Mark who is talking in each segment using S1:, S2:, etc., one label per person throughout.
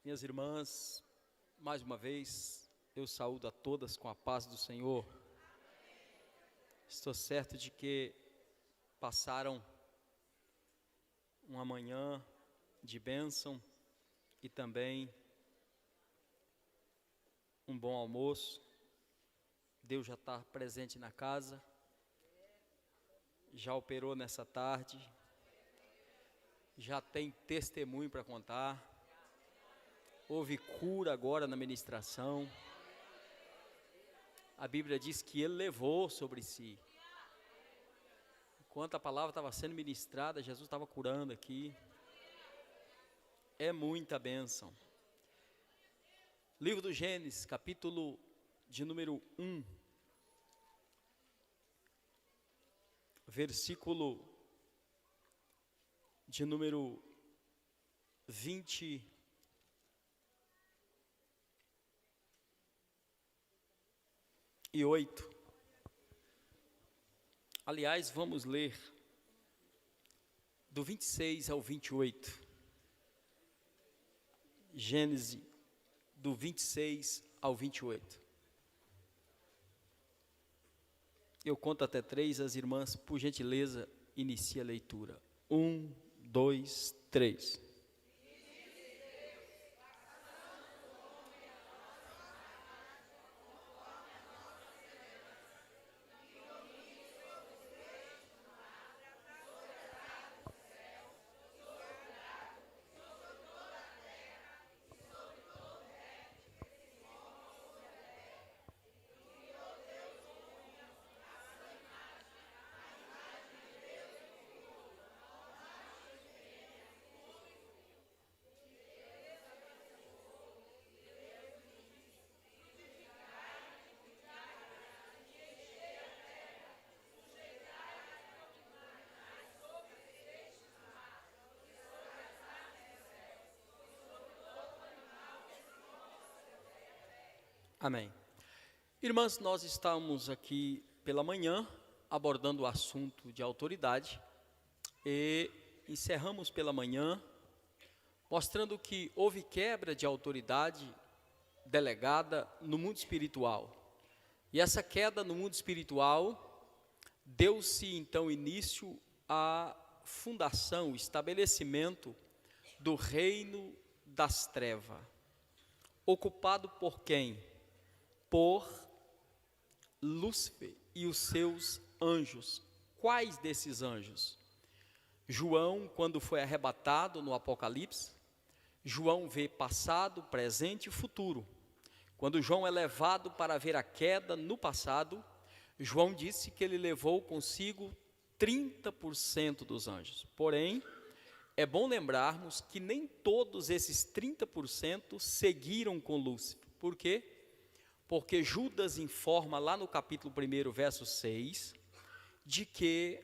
S1: Minhas irmãs, mais uma vez, eu saúdo a todas com a paz do Senhor. Estou certo de que passaram uma manhã de bênção e também um bom almoço. Deus já está presente na casa, já operou nessa tarde, já tem testemunho para contar. Houve cura agora na ministração. A Bíblia diz que Ele levou sobre si. Enquanto a palavra estava sendo ministrada, Jesus estava curando aqui. É muita bênção. Livro do Gênesis, capítulo de número 1. Versículo de número 28. Aliás, vamos ler do 26 ao 28. Gênesis, do 26 ao 28. Eu conto até 3, as irmãs, por gentileza, inicia a leitura. 1, 2, 3. Amém. Irmãs, nós estamos aqui pela manhã abordando o assunto de autoridade e encerramos pela manhã mostrando que houve quebra de autoridade delegada no mundo espiritual. E essa queda no mundo espiritual deu-se então início à fundação, o estabelecimento do reino das trevas. Ocupado por quem? Por Lúcifer e os seus anjos. Quais desses anjos? João, quando foi arrebatado no Apocalipse, João vê passado, presente e futuro. Quando João é levado para ver a queda no passado, João disse que ele levou consigo 30% dos anjos. Porém, é bom lembrarmos que nem todos esses 30% seguiram com Lúcifer. Por quê? Porque Judas informa lá no capítulo 1, verso 6, de que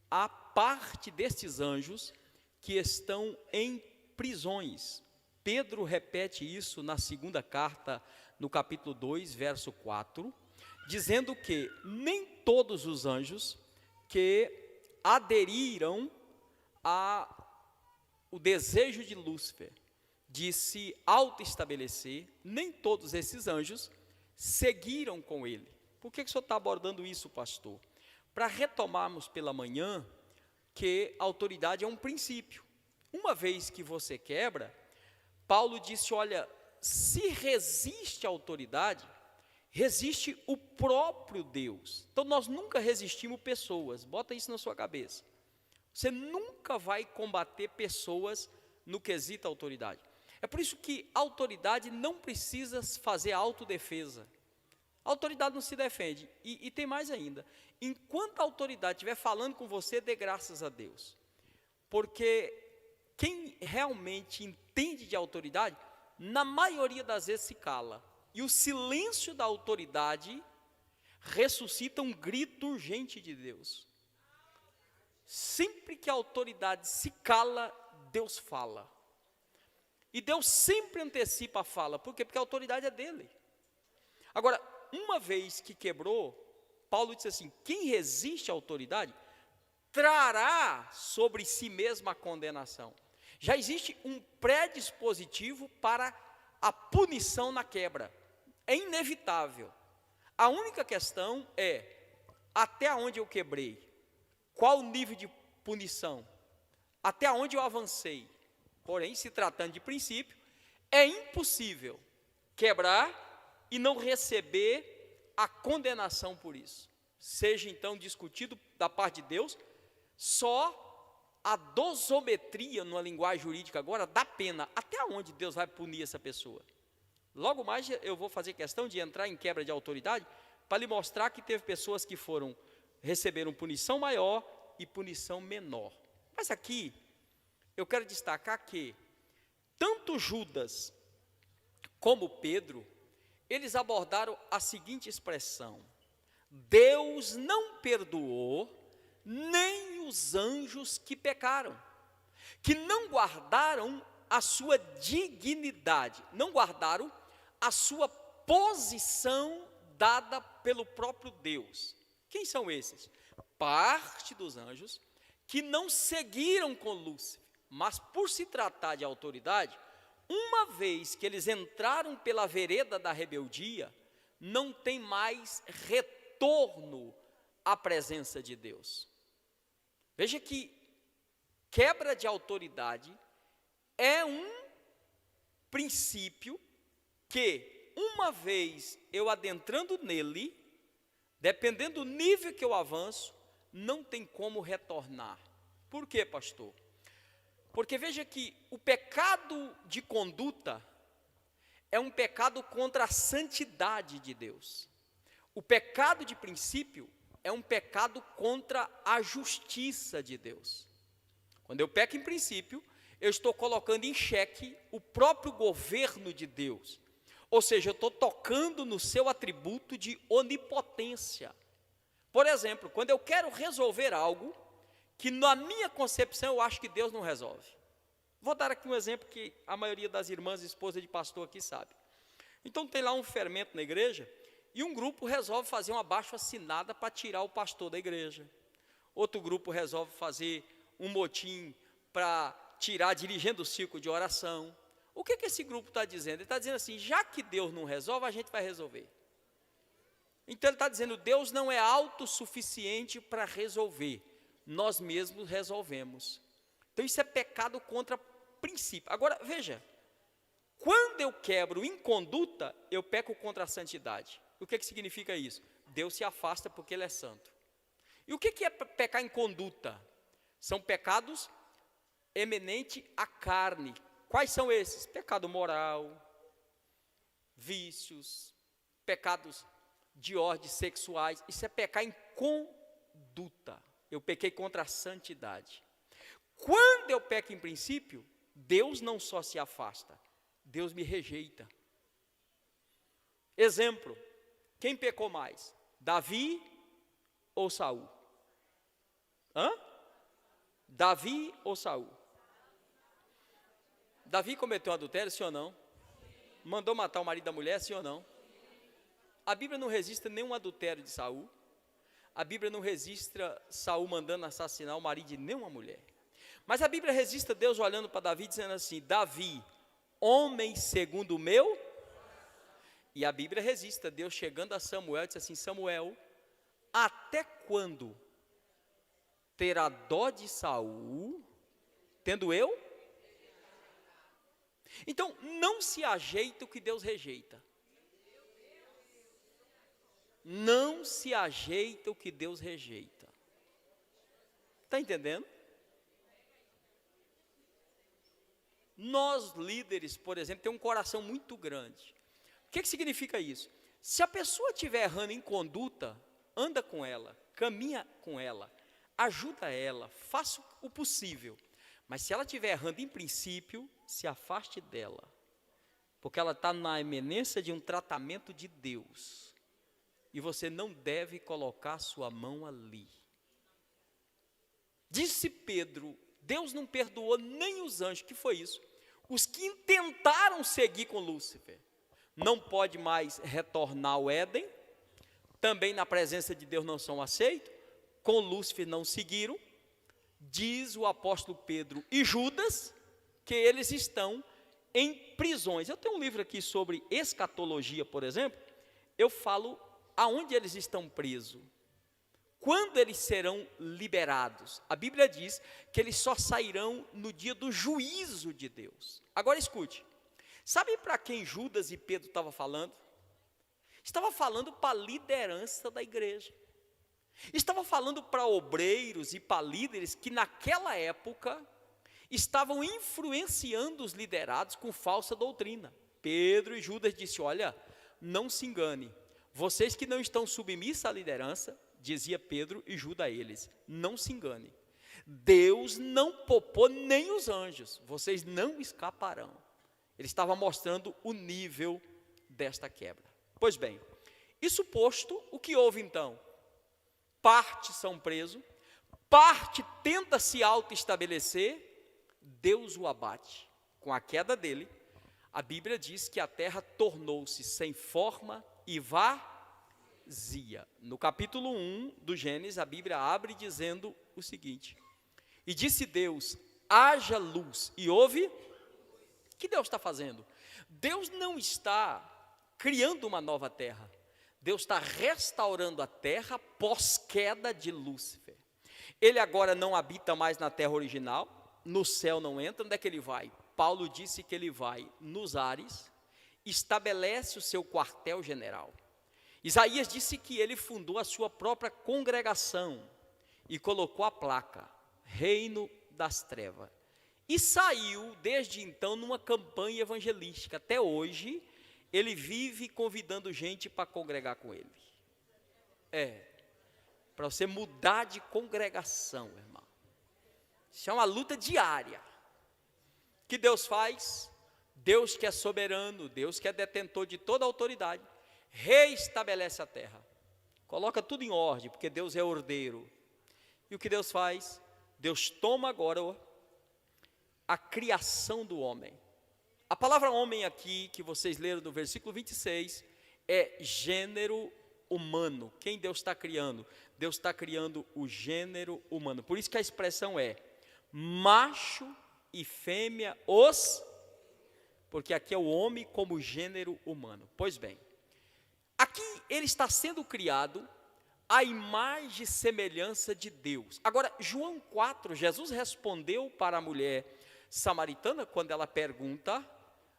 S1: há parte destes anjos que estão em prisões. Pedro repete isso na segunda carta, no capítulo 2, verso 4, dizendo que nem todos os anjos que aderiram ao desejo de Lúcifer de se autoestabelecer, nem todos esses anjos seguiram com ele. Por que o senhor está abordando isso, pastor? Para retomarmos pela manhã que a autoridade é um princípio. Uma vez que você quebra, Paulo disse, olha, se resiste à autoridade, resiste o próprio Deus. Então nós nunca resistimos pessoas, bota isso na sua cabeça. Você nunca vai combater pessoas no quesito autoridade. É por isso que a autoridade não precisa fazer autodefesa. A autoridade não se defende. E tem mais ainda. Enquanto a autoridade estiver falando com você, dê graças a Deus. Porque quem realmente entende de autoridade, na maioria das vezes se cala. E o silêncio da autoridade ressuscita um grito urgente de Deus. Sempre que a autoridade se cala, Deus fala. E Deus sempre antecipa a fala. Por quê? Porque a autoridade é dele. Agora, uma vez que quebrou, Paulo disse assim, quem resiste à autoridade, trará sobre si mesmo a condenação. Já existe um predispositivo para a punição na quebra. É inevitável. A única questão é, até onde eu quebrei? Qual o nível de punição? Até onde eu avancei? Porém, se tratando de princípio, é impossível quebrar e não receber a condenação por isso. Seja então discutido da parte de Deus, só a dosometria, numa linguagem jurídica agora, da pena. Até onde Deus vai punir essa pessoa? Logo mais eu vou fazer questão de entrar em quebra de autoridade, para lhe mostrar que teve pessoas que receberam punição maior e punição menor. Mas aqui, eu quero destacar que, tanto Judas como Pedro, eles abordaram a seguinte expressão: Deus não perdoou nem os anjos que pecaram, que não guardaram a sua dignidade, não guardaram a sua posição dada pelo próprio Deus. Quem são esses? Parte dos anjos que não seguiram com Lúcifer, mas por se tratar de autoridade, uma vez que eles entraram pela vereda da rebeldia, não tem mais retorno à presença de Deus. Veja que quebra de autoridade é um princípio que, uma vez eu adentrando nele, dependendo do nível que eu avanço, não tem como retornar. Por quê, pastor? Porque veja que o pecado de conduta é um pecado contra a santidade de Deus. O pecado de princípio é um pecado contra a justiça de Deus. Quando eu peco em princípio, eu estou colocando em xeque o próprio governo de Deus. Ou seja, eu estou tocando no seu atributo de onipotência. Por exemplo, quando eu quero resolver algo que na minha concepção eu acho que Deus não resolve. Vou dar aqui um exemplo que a maioria das irmãs e esposas de pastor aqui sabe. Então tem lá um fermento na igreja e um grupo resolve fazer uma abaixo-assinada para tirar o pastor da igreja. Outro grupo resolve fazer um motim para tirar dirigendo o círculo de oração. O que esse grupo está dizendo? Ele está dizendo assim, já que Deus não resolve, a gente vai resolver. Então ele está dizendo, Deus não é autossuficiente para resolver, nós mesmos resolvemos. Então isso é pecado contra princípio. Agora, veja, quando eu quebro em conduta, eu peco contra a santidade. O que significa isso? Deus se afasta porque Ele é santo. E o que é pecar em conduta? São pecados eminentes à carne. Quais são esses? Pecado moral, vícios, pecados de ordem sexuais. Isso é pecar em conduta. Eu pequei contra a santidade. Quando eu peco em princípio, Deus não só se afasta, Deus me rejeita. Exemplo, quem pecou mais? Davi ou Saul? Davi ou Saul? Davi cometeu adultério, sim ou não? Mandou matar o marido da mulher, sim ou não? A Bíblia não registra nenhum adultério de Saul. A Bíblia não registra Saul mandando assassinar o marido de nenhuma mulher. Mas a Bíblia registra Deus olhando para Davi dizendo assim, Davi, homem segundo o meu. E a Bíblia registra Deus chegando a Samuel e diz assim, Samuel, até quando terá dó de Saul, tendo eu? Então, não se ajeita o que Deus rejeita. Não se ajeita o que Deus rejeita. Está entendendo? Nós líderes, por exemplo, temos um coração muito grande. O que significa isso? Se a pessoa estiver errando em conduta, anda com ela, caminha com ela, ajuda ela, faça o possível. Mas se ela estiver errando em princípio, se afaste dela. Porque ela está na eminência de um tratamento de Deus. E você não deve colocar sua mão ali. Disse Pedro, Deus não perdoou nem os anjos. Que foi isso? Os que tentaram seguir com Lúcifer. Não pode mais retornar ao Éden. Também na presença de Deus não são aceitos. Com Lúcifer não seguiram. Diz o apóstolo Pedro e Judas, porque eles estão em prisões. Eu tenho um livro aqui sobre escatologia, por exemplo, eu falo aonde eles estão presos, quando eles serão liberados. A Bíblia diz que eles só sairão no dia do juízo de Deus. Agora escute, sabe para quem Judas e Pedro estavam falando? Estava falando para a liderança da igreja. Estava falando para obreiros e para líderes que naquela época estavam influenciando os liderados com falsa doutrina. Pedro e Judas disse: olha, não se engane, vocês que não estão submissos à liderança, dizia Pedro e Judas a eles, não se engane, Deus não poupou nem os anjos, vocês não escaparão. Ele estava mostrando o nível desta quebra. Pois bem, isso posto, o que houve então? Parte são presos, parte tenta se auto-estabelecer, Deus o abate. Com a queda dele, a Bíblia diz que a terra tornou-se sem forma e vazia. No capítulo 1 do Gênesis, a Bíblia abre dizendo o seguinte: e disse Deus, haja luz, e houve. O que Deus está fazendo? Deus não está criando uma nova terra, Deus está restaurando a terra pós-queda de Lúcifer. Ele agora não habita mais na terra original, no céu não entra. Onde é que ele vai? Paulo disse que ele vai nos ares, estabelece o seu quartel-general. Isaías disse que ele fundou a sua própria congregação e colocou a placa, Reino das Trevas. E saiu desde então numa campanha evangelística. Até hoje, ele vive convidando gente para congregar com ele. Para você mudar de congregação, irmão. Isso é uma luta diária. O que Deus faz? Deus que é soberano, Deus que é detentor de toda a autoridade, reestabelece a terra. Coloca tudo em ordem, porque Deus é ordeiro. E o que Deus faz? Deus toma agora a criação do homem. A palavra homem aqui, que vocês leram no versículo 26, é gênero humano. Quem Deus está criando? Deus está criando o gênero humano. Por isso que a expressão é macho e fêmea porque aqui é o homem como gênero humano. Pois bem, aqui ele está sendo criado à imagem e semelhança de Deus. Agora, João 4, Jesus respondeu para a mulher samaritana, quando ela pergunta,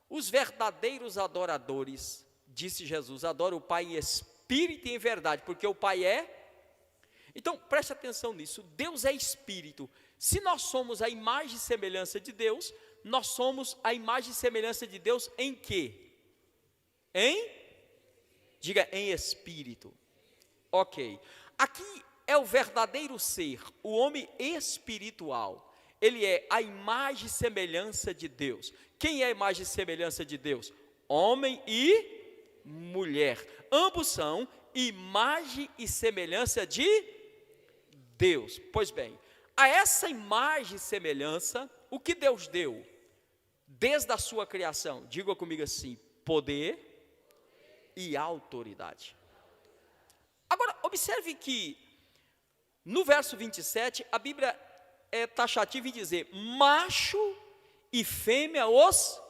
S1: os verdadeiros adoradores, disse Jesus, adoram o Pai em espírito e em verdade, porque o Pai é. Então, preste atenção nisso, Deus é espírito. Se nós somos a imagem e semelhança de Deus, nós somos a imagem e semelhança de Deus em quê? Diga, em espírito. Ok. Aqui é o verdadeiro ser, o homem espiritual. Ele é a imagem e semelhança de Deus. Quem é a imagem e semelhança de Deus? Homem e mulher. Ambos são imagem e semelhança de Deus. Pois bem, a essa imagem e semelhança, o que Deus deu? Desde a sua criação, diga comigo assim, poder e autoridade. Agora, observe que no verso 27, a Bíblia é taxativa em dizer, macho e fêmea os.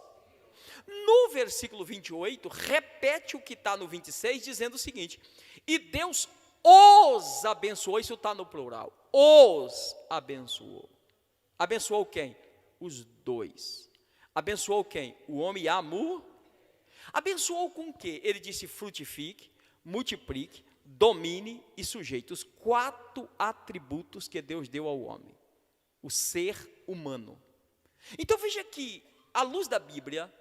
S1: No versículo 28, repete o que está no 26, dizendo o seguinte, e Deus os abençoou, isso está no plural, os abençoou. Abençoou quem? Os dois. Abençoou quem? O homem e a mulher. Abençoou com o quê? Ele disse, frutifique, multiplique, domine e sujeite. Os 4 atributos que Deus deu ao homem. O ser humano. Então veja que, à luz da Bíblia,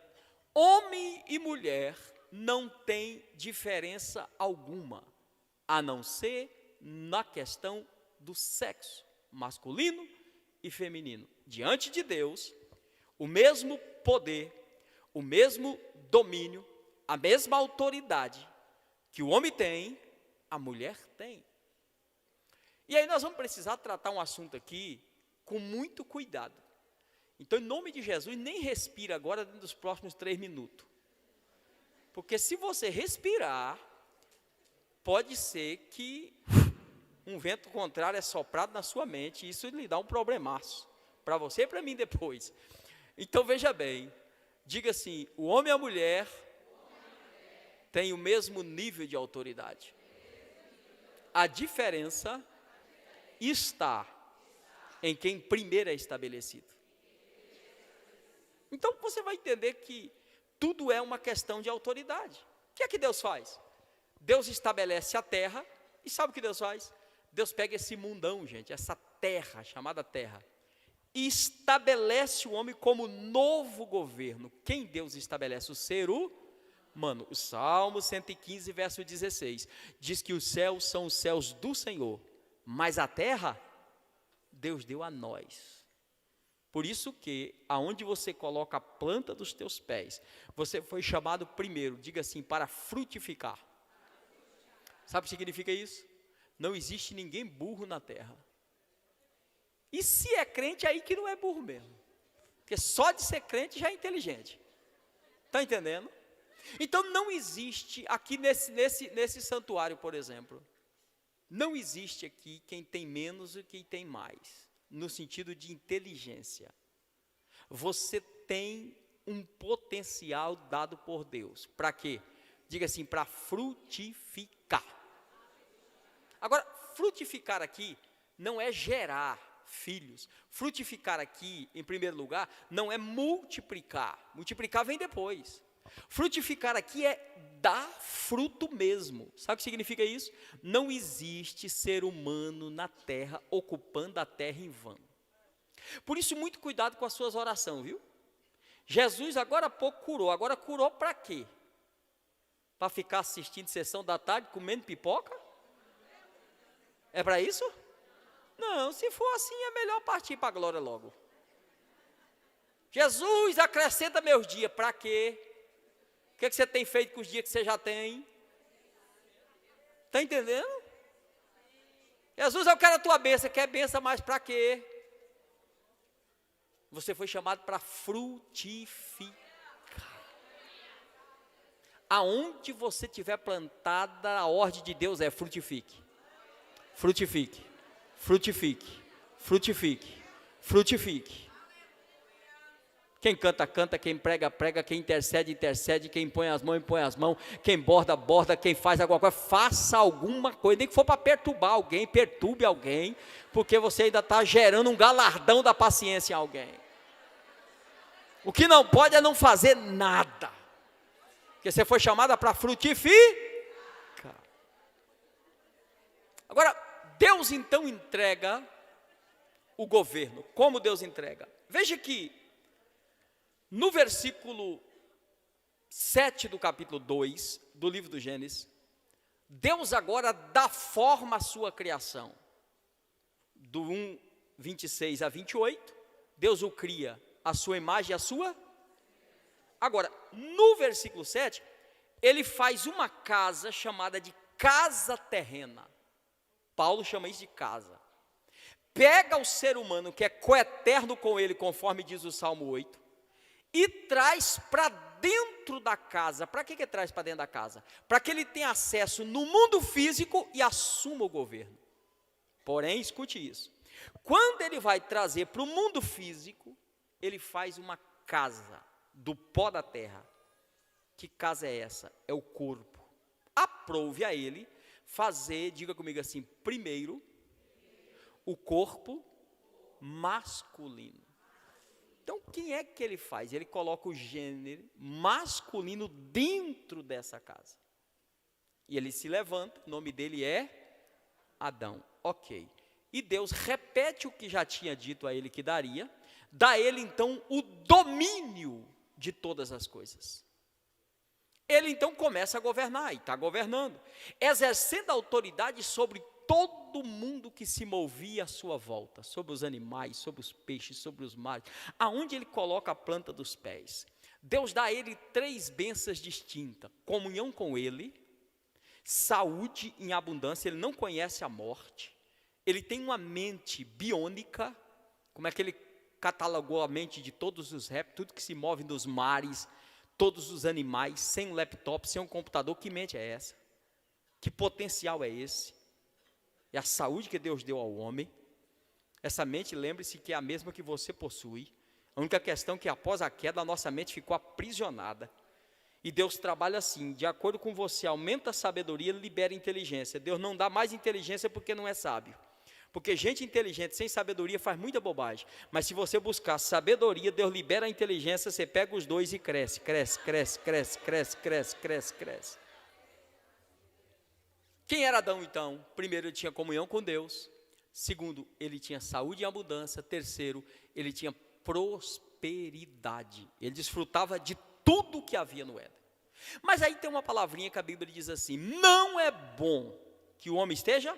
S1: homem e mulher não tem diferença alguma, a não ser na questão do sexo, masculino e feminino. Diante de Deus, o mesmo poder, o mesmo domínio, a mesma autoridade que o homem tem, a mulher tem. E aí nós vamos precisar tratar um assunto aqui com muito cuidado. Então, em nome de Jesus, nem respira agora dentro dos próximos 3 minutos. Porque se você respirar, pode ser que um vento contrário é soprado na sua mente, e isso lhe dá um problemaço, para você e para mim depois. Então veja bem, diga assim: o homem e a mulher têm o mesmo nível de autoridade. A diferença está em quem primeiro é estabelecido. Então você vai entender que tudo é uma questão de autoridade. O que é que Deus faz? Deus estabelece a terra, e sabe o que Deus faz? Deus pega esse mundão, gente, essa terra, chamada terra, e estabelece o homem como novo governo. Quem Deus estabelece? O ser humano. O Salmo 115, verso 16, diz que os céus são os céus do Senhor, mas a terra, Deus deu a nós. Por isso que, aonde você coloca a planta dos teus pés, você foi chamado primeiro, diga assim, para frutificar. Sabe o que significa isso? Não existe ninguém burro na terra. E se é crente, aí que não é burro mesmo. Porque só de ser crente já é inteligente. Está entendendo? Então não existe aqui nesse santuário, por exemplo, não existe aqui quem tem menos e quem tem mais, no sentido de inteligência. Você tem um potencial dado por Deus. Para quê? Diga assim, para frutificar. Agora, frutificar aqui não é gerar filhos. Frutificar aqui, em primeiro lugar, não é multiplicar. Multiplicar vem depois. Frutificar aqui é dar fruto mesmo. Sabe o que significa isso? Não existe ser humano na terra, ocupando a terra em vão. Por isso, muito cuidado com as suas orações, viu? Jesus agora há pouco curou. Agora curou para quê? Para ficar assistindo sessão da tarde, comendo pipoca? É para isso? Não, se for assim, é melhor partir para a glória logo. Jesus, acrescenta meus dias. Para quê? O que você tem feito com os dias que você já tem? Está entendendo? Jesus, eu quero a tua bênção. Quer bênção, mas para quê? Você foi chamado para frutificar. Aonde você tiver plantada, a ordem de Deus é frutifique. Frutifique, frutifique, frutifique, frutifique. Quem canta, canta, quem prega, prega, quem intercede, intercede, quem põe as mãos, quem borda, borda, quem faz alguma coisa, faça alguma coisa, nem que for para perturbar alguém, perturbe alguém, porque você ainda está gerando um galardão da paciência em alguém. O que não pode é não fazer nada, porque você foi chamada para frutificar. Agora, Deus então entrega o governo. Como Deus entrega? Veja que no versículo 7 do capítulo 2 do livro do Gênesis, Deus agora dá forma à sua criação. Do 1:26 a 28, Deus o cria, a sua imagem e a sua. Agora, no versículo 7, ele faz uma casa chamada de casa terrena. Paulo chama isso de casa. Pega o ser humano que é coeterno com ele, conforme diz o Salmo 8, e traz para dentro da casa. Para que traz para dentro da casa? Para que ele tenha acesso no mundo físico e assuma o governo. Porém, escute isso. Quando ele vai trazer para o mundo físico, ele faz uma casa do pó da terra. Que casa é essa? É o corpo. Aprove a ele fazer, diga comigo assim, primeiro, o corpo masculino. Então, quem é que ele faz? Ele coloca o gênero masculino dentro dessa casa. E ele se levanta, o nome dele é Adão. Ok. E Deus repete o que já tinha dito a ele que daria, dá a ele então o domínio de todas as coisas. Ele então começa a governar, e está governando, exercendo autoridade sobre todo mundo que se movia à sua volta, sobre os animais, sobre os peixes, sobre os mares, aonde ele coloca a planta dos pés. Deus dá a ele 3 bênçãos distintas: comunhão com ele, saúde em abundância, ele não conhece a morte, ele tem uma mente biônica. Como é que ele catalogou a mente de todos os répteis, tudo que se move nos mares, todos os animais, sem um laptop, sem um computador? Que mente é essa? Que potencial é esse? É a saúde que Deus deu ao homem. Essa mente, lembre-se que é a mesma que você possui. A única questão é que após a queda, a nossa mente ficou aprisionada. E Deus trabalha assim, de acordo com você, aumenta a sabedoria, libera inteligência. Deus não dá mais inteligência porque não é sábio. Porque gente inteligente sem sabedoria faz muita bobagem. Mas se você buscar sabedoria, Deus libera a inteligência, você pega os dois e cresce, cresce, cresce, cresce, cresce, cresce, cresce, cresce. Quem era Adão então? Primeiro, ele tinha comunhão com Deus. Segundo, ele tinha saúde e abundância. Terceiro, ele tinha prosperidade. Ele desfrutava de tudo que havia no Éden. Mas aí tem uma palavrinha que a Bíblia diz assim: não é bom que o homem esteja.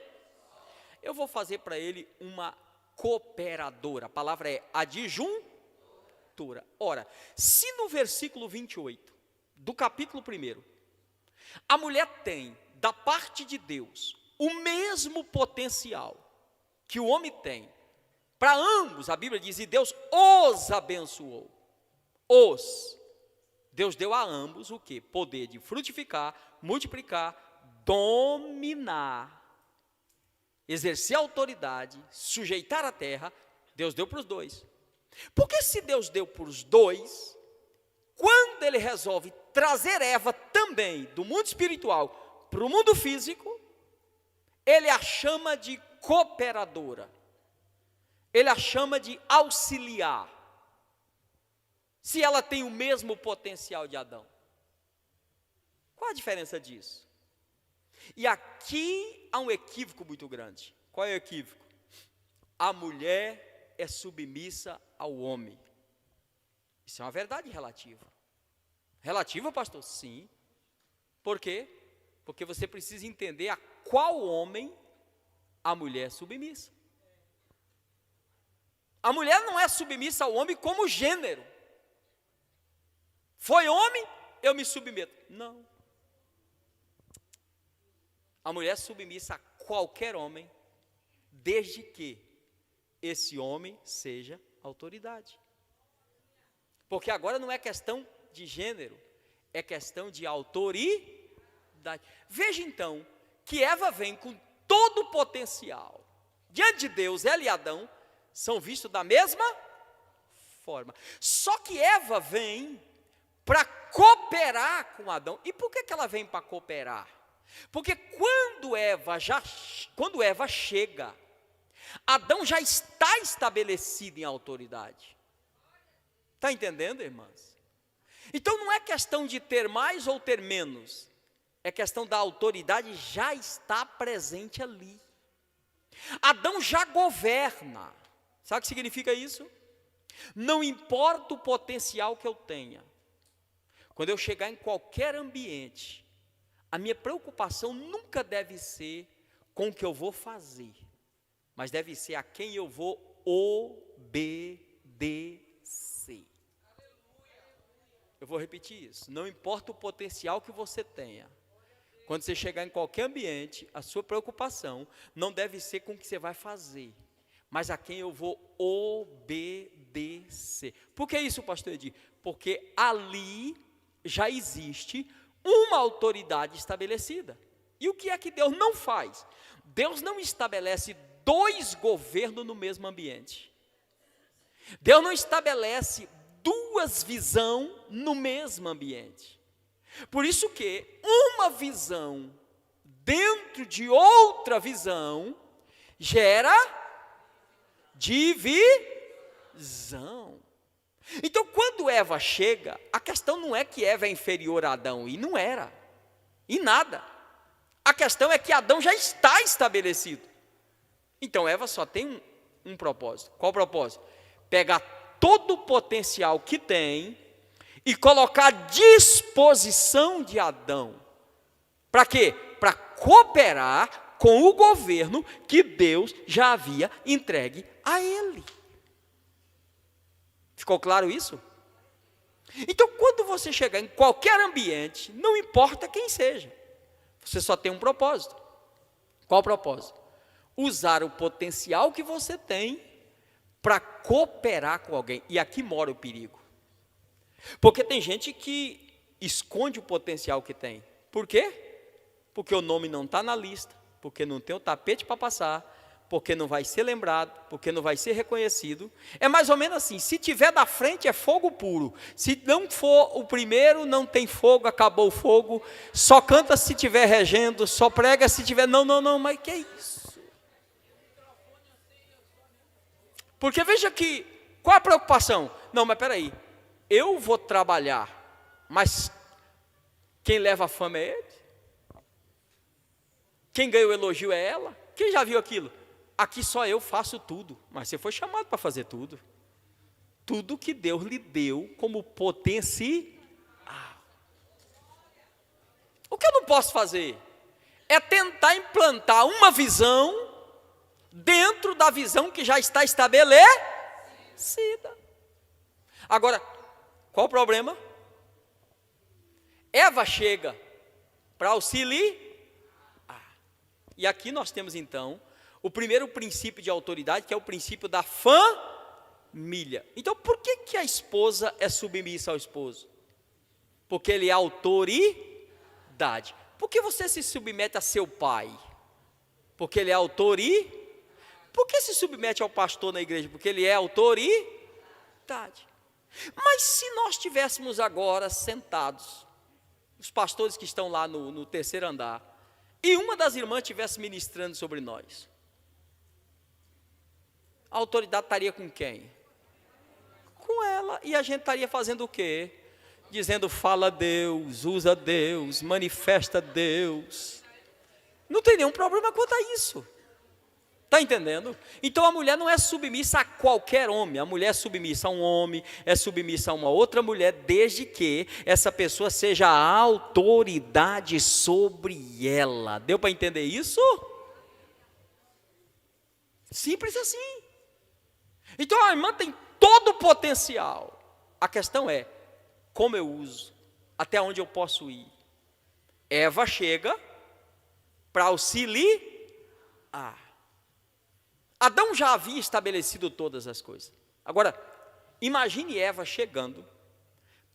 S1: Eu vou fazer para ele uma cooperadora. A palavra é adjuntura. Ora, se no versículo 28 do capítulo 1, a mulher tem da parte de Deus o mesmo potencial que o homem tem, para ambos, a Bíblia diz, e Deus os abençoou. Deus deu a ambos o quê? Poder de frutificar, multiplicar, dominar, exercer autoridade, sujeitar a terra. Deus deu para os dois. Porque se Deus deu para os dois, quando ele resolve trazer Eva também do mundo espiritual para o mundo físico, ele a chama de cooperadora, ele a chama de auxiliar, se ela tem o mesmo potencial de Adão. Qual a diferença disso? E aqui há um equívoco muito grande. Qual é o equívoco? A mulher é submissa ao homem. Isso é uma verdade relativa. Relativa, pastor? Sim. Por quê? Porque você precisa entender a qual homem a mulher é submissa. A mulher não é submissa ao homem como gênero. Foi homem, eu me submeto. Não. A mulher é submissa a qualquer homem, desde que esse homem seja autoridade. Porque agora não é questão de gênero, é questão de autoridade. Veja então, que Eva vem com todo o potencial. Diante de Deus, ela e Adão são vistos da mesma forma. Só que Eva vem para cooperar com Adão. E por que ela vem para cooperar? Porque quando Eva chega, Adão já está estabelecido em autoridade. Está entendendo, irmãs? Então não é questão de ter mais ou ter menos, é questão da autoridade já estar presente ali. Adão já governa. Sabe o que significa isso? Não importa o potencial que eu tenha, quando eu chegar em qualquer ambiente, a minha preocupação nunca deve ser com o que eu vou fazer, mas deve ser a quem eu vou obedecer. Eu vou repetir isso. Não importa o potencial que você tenha, quando você chegar em qualquer ambiente, a sua preocupação não deve ser com o que você vai fazer, mas a quem eu vou obedecer. Por que isso, pastor Edir? Porque ali já existe uma autoridade estabelecida. E o que é que Deus não faz? Deus não estabelece dois governos no mesmo ambiente. Deus não estabelece duas visões no mesmo ambiente. Por isso que uma visão dentro de outra visão gera divisão. Então, quando Eva chega, a questão não é que Eva é inferior a Adão, e não era, e nada. A questão é que Adão já está estabelecido. Então, Eva só tem um propósito. Qual o propósito? Pegar todo o potencial que tem e colocar à disposição de Adão. Para quê? Para cooperar com o governo que Deus já havia entregue a ele. Ficou claro isso? Então, quando você chegar em qualquer ambiente, não importa quem seja, você só tem um propósito. Qual o propósito? Usar o potencial que você tem para cooperar com alguém. E aqui mora o perigo. Porque tem gente que esconde o potencial que tem. Por quê? Porque o nome não está na lista, porque não tem o tapete para passar, porque não vai ser lembrado, porque não vai ser reconhecido. É mais ou menos assim, se tiver da frente é fogo puro, se não for o primeiro, não tem fogo, acabou o fogo, só canta se tiver regendo, só prega se tiver, não, mas que é isso? Porque veja que, qual a preocupação? Não, mas peraí, eu vou trabalhar, mas quem leva a fama é ele? Quem ganha o elogio é ela? Quem já viu aquilo? Aqui só eu faço tudo, mas você foi chamado para fazer tudo. Tudo que Deus lhe deu como potencial. O que eu não posso fazer é tentar implantar uma visão dentro da visão que já está estabelecida. Agora, qual o problema? Eva chega para auxiliar. E aqui nós temos então o primeiro princípio de autoridade, que é o princípio da família. Então, por que a esposa é submissa ao esposo? Porque ele é autoridade. Por que você se submete a seu pai? Porque ele é autoridade. Por que se submete ao pastor na igreja? Porque ele é autoridade. Mas se nós estivéssemos agora sentados, os pastores que estão lá no terceiro andar, e uma das irmãs estivesse ministrando sobre nós, a autoridade estaria com quem? Com ela. E a gente estaria fazendo o quê? Dizendo, fala Deus, usa Deus, manifesta Deus. Não tem nenhum problema quanto a isso. Está entendendo? Então a mulher não é submissa a qualquer homem. A mulher é submissa a um homem, é submissa a uma outra mulher, desde que essa pessoa seja a autoridade sobre ela. Deu para entender isso? Simples assim. Então a irmã tem todo o potencial. A questão é, como eu uso? Até onde eu posso ir? Eva chega para auxiliar. Adão já havia estabelecido todas as coisas. Agora, imagine Eva chegando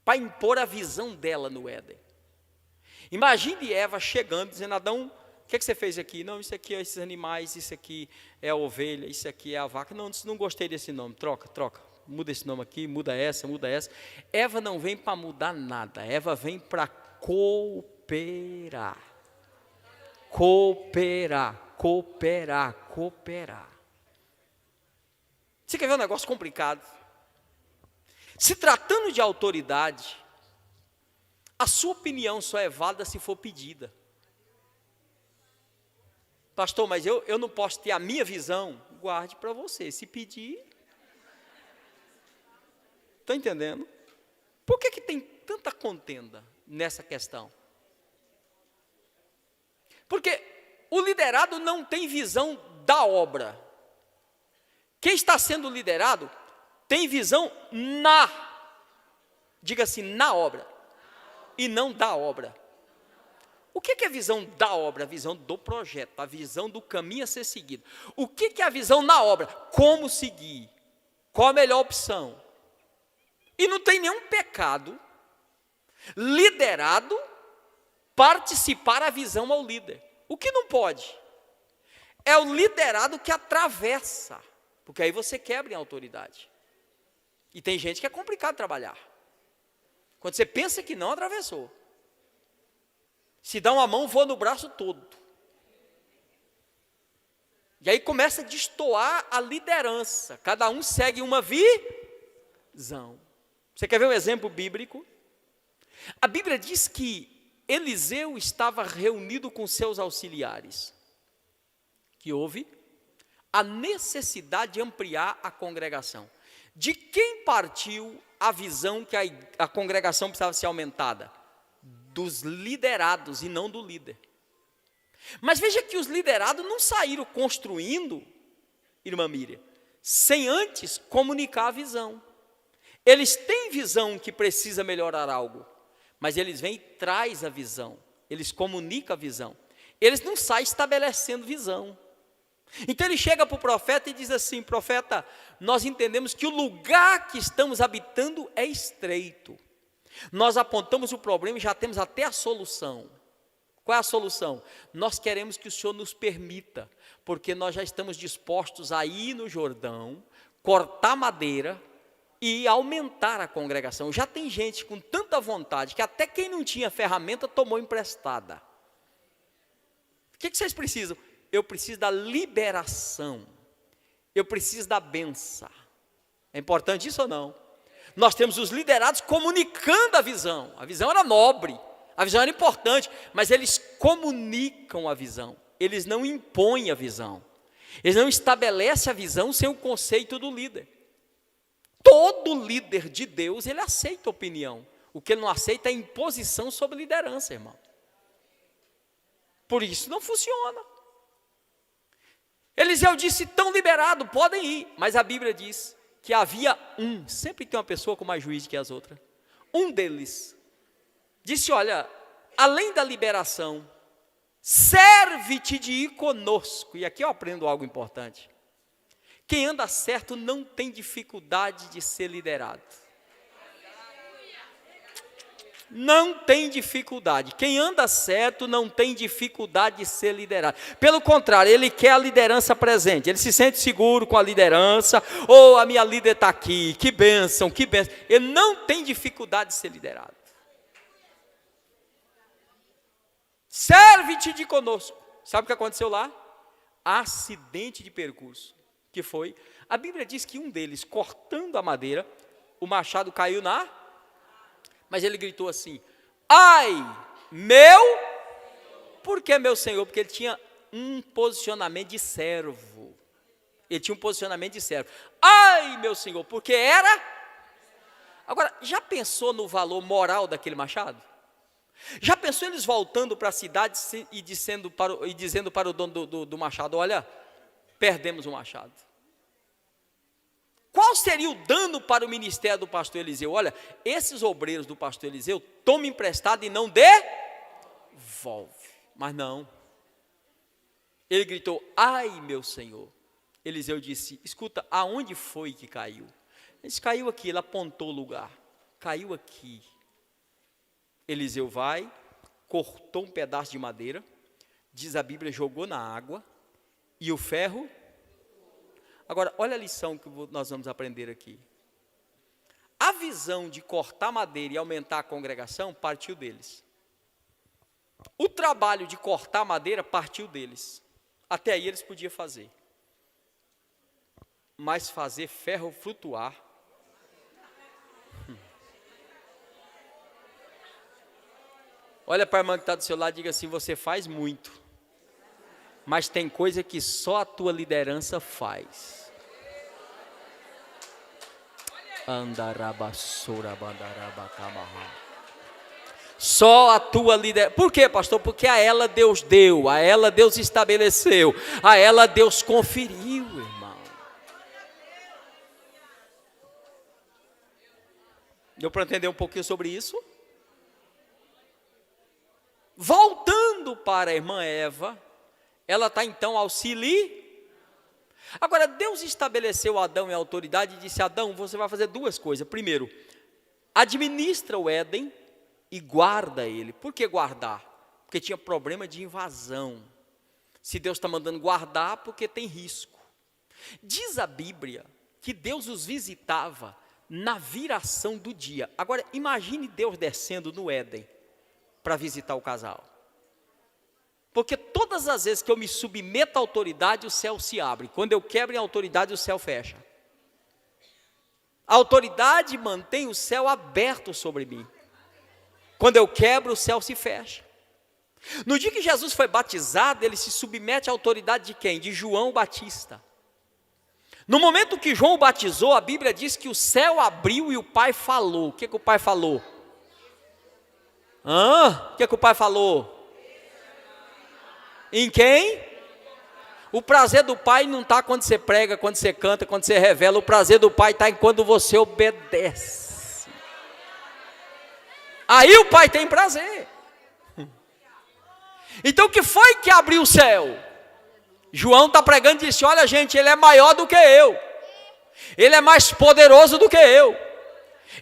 S1: para impor a visão dela no Éden. Imagine Eva chegando, dizendo, Adão, o que você fez aqui? Não, isso aqui é esses animais, isso aqui é a ovelha, isso aqui é a vaca. Não gostei desse nome, troca. Muda esse nome aqui, muda essa. Eva não vem para mudar nada, Eva vem para cooperar. Você quer ver um negócio complicado? Se tratando de autoridade, a sua opinião só é válida se for pedida. Pastor, mas eu não posso ter a minha visão? Guarde para você, se pedir. Está entendendo? Por que tem tanta contenda nessa questão? Porque o liderado não tem visão da obra. Quem está sendo liderado tem visão diga assim, na obra, e não da obra. O que é a visão da obra? A visão do projeto, a visão do caminho a ser seguido. O que é a visão na obra? Como seguir? Qual a melhor opção? E não tem nenhum pecado liderado participar a visão ao líder. O que não pode? É o liderado que atravessa, porque aí você quebra em autoridade. E tem gente que é complicado trabalhar. Quando você pensa que não, atravessou. Se dá uma mão, voa no braço todo. E aí começa a destoar a liderança. Cada um segue uma visão. Você quer ver um exemplo bíblico? A Bíblia diz que Eliseu estava reunido com seus auxiliares. Que houve a necessidade de ampliar a congregação. De quem partiu a visão que a congregação precisava ser aumentada? Dos liderados e não do líder. Mas veja que os liderados não saíram construindo, irmã Miriam, sem antes comunicar a visão. Eles têm visão que precisa melhorar algo, mas eles vêm e trazem a visão, eles comunicam a visão. Eles não saem estabelecendo visão. Então ele chega para o profeta e diz assim, profeta, nós entendemos que o lugar que estamos habitando é estreito. Nós apontamos o problema e já temos até a solução. Qual é a solução? Nós queremos que o Senhor nos permita Porque nós já estamos dispostos a ir no Jordão, cortar madeira e aumentar a congregação. Já tem gente com tanta vontade que até quem não tinha ferramenta tomou emprestada. O que vocês precisam? Eu preciso da liberação. Eu preciso da benção. É importante isso ou não? Nós temos os liderados comunicando a visão. A visão era nobre, a visão era importante, mas eles comunicam a visão. Eles não impõem a visão. Eles não estabelecem a visão sem o conceito do líder. Todo líder de Deus, ele aceita opinião. O que ele não aceita é imposição sobre liderança, irmão. Por isso não funciona. Eliseu disse, estão liberados, podem ir. Mas a Bíblia diz que havia um, sempre tem uma pessoa com mais juízo que as outras. Um deles disse, olha, além da liberação, serve-te de ir conosco. E aqui eu aprendo algo importante. Quem anda certo não tem dificuldade de ser liderado. Não tem dificuldade. Quem anda certo não tem dificuldade de ser liderado. Pelo contrário, ele quer a liderança presente. Ele se sente seguro com a liderança. Oh, a minha líder está aqui. Que bênção, que bênção. Ele não tem dificuldade de ser liderado. Serve-te de conosco. Sabe o que aconteceu lá? Acidente de percurso. Que foi? A Bíblia diz que um deles, cortando a madeira, o machado caiu na... Mas ele gritou assim, ai, meu... Por que meu Senhor? Porque ele tinha um posicionamento de servo. Ele tinha um posicionamento de servo. Ai, meu Senhor, porque era... Agora, já pensou no valor moral daquele machado? Já pensou eles voltando para a cidade e dizendo para o dono do machado, olha, perdemos o machado. Qual seria o dano para o ministério do pastor Eliseu? Olha, esses obreiros do pastor Eliseu tomam emprestado e não devolve. Mas não. Ele gritou, ai meu Senhor. Eliseu disse, escuta, aonde foi que caiu? Ele disse, caiu aqui, ele apontou o lugar. Caiu aqui. Eliseu vai, cortou um pedaço de madeira, diz a Bíblia, jogou na água, e o ferro... Agora, olha a lição que nós vamos aprender aqui. A visão de cortar madeira e aumentar a congregação partiu deles. O trabalho de cortar madeira partiu deles. Até aí eles podiam fazer. Mas fazer ferro flutuar... Olha para a irmã que está do seu lado e diga assim, você faz muito. Mas tem coisa que só a tua liderança faz. Só a tua liderança. Por quê, pastor? Porque a ela Deus deu, a ela Deus estabeleceu, a ela Deus conferiu, irmão. Deu para entender um pouquinho sobre isso? Voltando para a irmã Eva, ela está então auxiliando. Agora, Deus estabeleceu Adão em autoridade e disse, Adão, você vai fazer duas coisas. Primeiro, administra o Éden e guarda ele. Por que guardar? Porque tinha problema de invasão. Se Deus está mandando guardar, porque tem risco. Diz a Bíblia que Deus os visitava na viração do dia. Agora, imagine Deus descendo no Éden para visitar o casal. Porque todas as vezes que eu me submeto à autoridade, o céu se abre. Quando eu quebro em autoridade, o céu fecha. A autoridade mantém o céu aberto sobre mim. Quando eu quebro, o céu se fecha. No dia que Jesus foi batizado, ele se submete à autoridade de quem? De João Batista. No momento que João batizou, a Bíblia diz que o céu abriu e o Pai falou. O que o Pai falou? O que o Pai falou? Em quem? O prazer do Pai não está quando você prega, quando você canta, quando você revela. O prazer do Pai está quando você obedece. Aí o Pai tem prazer. Então o que foi que abriu o céu? João está pregando e disse, olha gente, ele é maior do que eu. Ele é mais poderoso do que eu.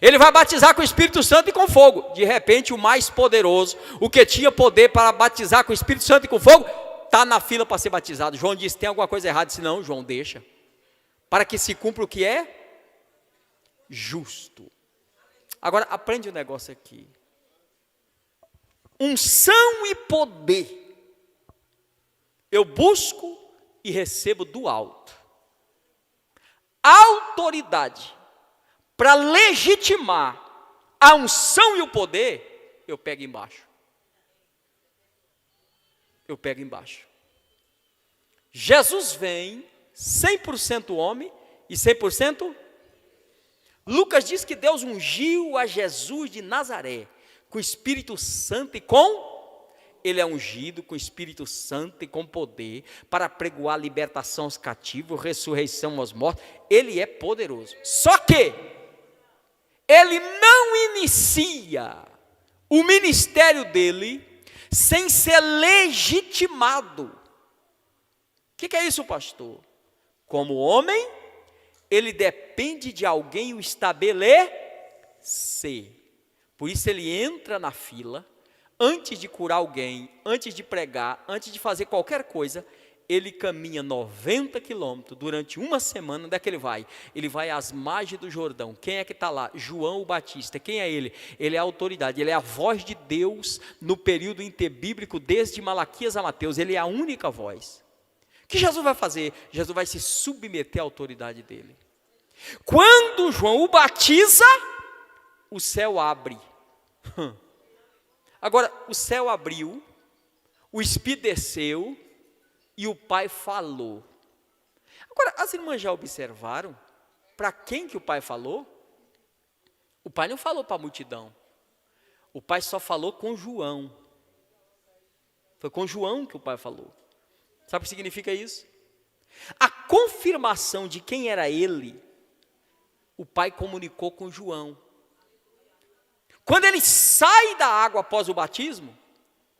S1: Ele vai batizar com o Espírito Santo e com fogo. De repente o mais poderoso, o que tinha poder para batizar com o Espírito Santo e com fogo, está na fila para ser batizado. João disse, tem alguma coisa errada? Disse, não, João, deixa. Para que se cumpra o que é justo. Agora, aprende um negócio aqui. Unção e poder, eu busco e recebo do alto. Autoridade, para legitimar a unção e o poder, eu pego embaixo. Eu pego embaixo. Jesus vem 100% homem e 100%. Lucas diz que Deus ungiu a Jesus de Nazaré com Espírito Santo e com... Ele é ungido com Espírito Santo e com poder para pregoar libertação aos cativos, ressurreição aos mortos. Ele é poderoso. Só que ele não inicia o ministério dele sem ser legitimado. O que é isso, pastor? Como homem, ele depende de alguém o estabelecer. Por isso ele entra na fila. Antes de curar alguém, antes de pregar, antes de fazer qualquer coisa, ele caminha 90 quilômetros durante uma semana. Onde é que ele vai? Ele vai às margens do Jordão. Quem é que está lá? João o Batista. Quem é ele? Ele é a autoridade, ele é a voz de Deus no período interbíblico, desde Malaquias a Mateus. Ele é a única voz. O que Jesus vai fazer? Jesus vai se submeter à autoridade dele. Quando João o batiza, o céu abre. Agora, o céu abriu, o Espírito desceu e o Pai falou. Agora, as irmãs já observaram para quem que o Pai falou? O Pai não falou para a multidão. O Pai só falou com João. Foi com João que o Pai falou. Sabe o que significa isso? A confirmação de quem era ele, o Pai comunicou com João. Quando ele sai da água após o batismo,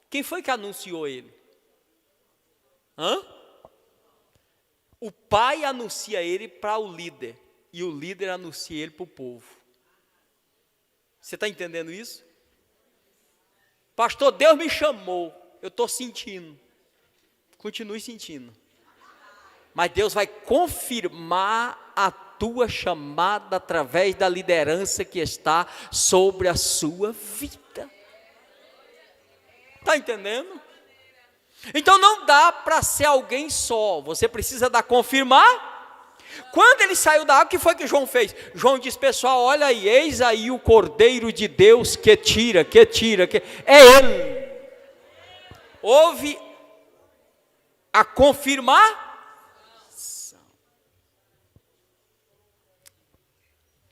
S1: quem foi que anunciou ele? O pai anuncia ele para o líder, e o líder anuncia ele para o povo. Você está entendendo isso? Pastor, Deus me chamou, eu estou sentindo. Continue sentindo. Mas Deus vai confirmar a tua chamada através da liderança que está sobre a sua vida. Está entendendo? Então não dá para ser alguém só, você precisa dar confirmar. Quando ele saiu da água, o que foi que João fez? João disse, pessoal, olha aí, eis aí o Cordeiro de Deus que tira, é ele. Houve a confirmar.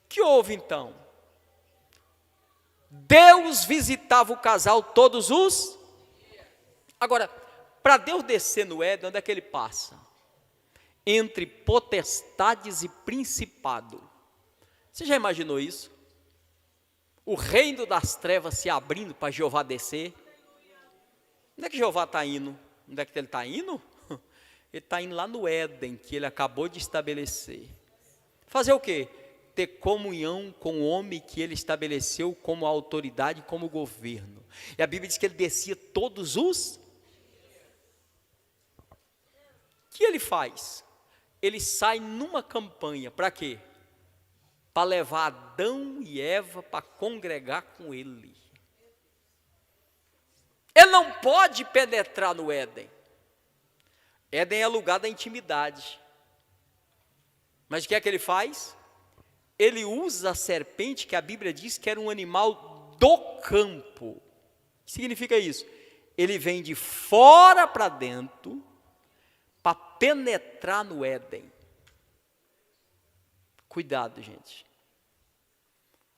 S1: O que houve então? Deus visitava o casal todos os... Agora, para Deus descer no Éden, onde é que ele passa? Entre potestades e principado. Você já imaginou isso? O reino das trevas se abrindo para Jeová descer. Onde é que Jeová está indo? Onde é que ele está indo? Ele está indo lá no Éden, que ele acabou de estabelecer. Fazer o quê? Ter comunhão com o homem que ele estabeleceu como autoridade, como governo. E a Bíblia diz que ele descia todos os... O que ele faz? Ele sai numa campanha, para quê? Para levar Adão e Eva para congregar com ele. Ele não pode penetrar no Éden. Éden é lugar da intimidade. Mas o que é que ele faz? Ele usa a serpente, que a Bíblia diz que era um animal do campo. O que significa isso? Ele vem de fora para dentro, para penetrar no Éden. Cuidado, gente.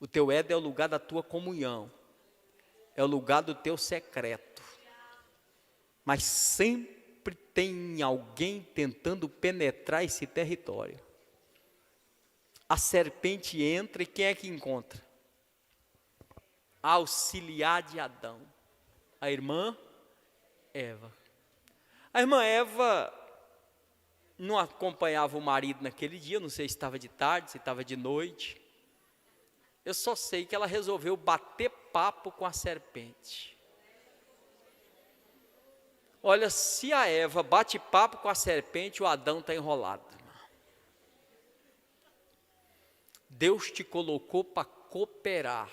S1: O teu Éden é o lugar da tua comunhão. É o lugar do teu secreto. Mas sempre tem alguém tentando penetrar esse território. A serpente entra e quem é que encontra? A auxiliar de Adão. A irmã Eva. A irmã Eva não acompanhava o marido naquele dia, não sei se estava de tarde, se estava de noite. Eu só sei que ela resolveu bater papo com a serpente. Olha, se a Eva bate papo com a serpente, o Adão está enrolado. Deus te colocou para cooperar.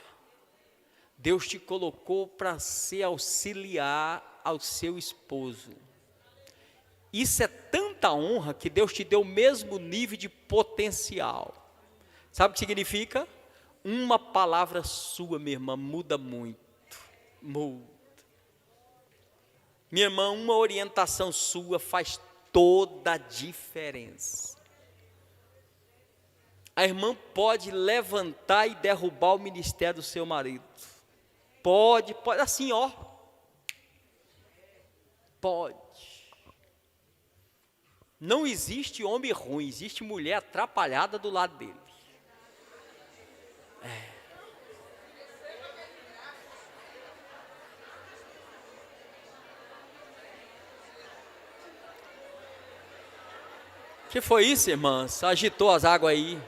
S1: Deus te colocou para ser auxiliar ao seu esposo. Isso é tanta honra que Deus te deu o mesmo nível de potencial. Sabe o que significa? Uma palavra sua, minha irmã, muda muito. Muda. Minha irmã, uma orientação sua faz toda a diferença. A irmã pode levantar e derrubar o ministério do seu marido. Pode, assim, ó. Pode. Não existe homem ruim, existe mulher atrapalhada do lado dele. Que foi isso, irmãs? Agitou as águas aí.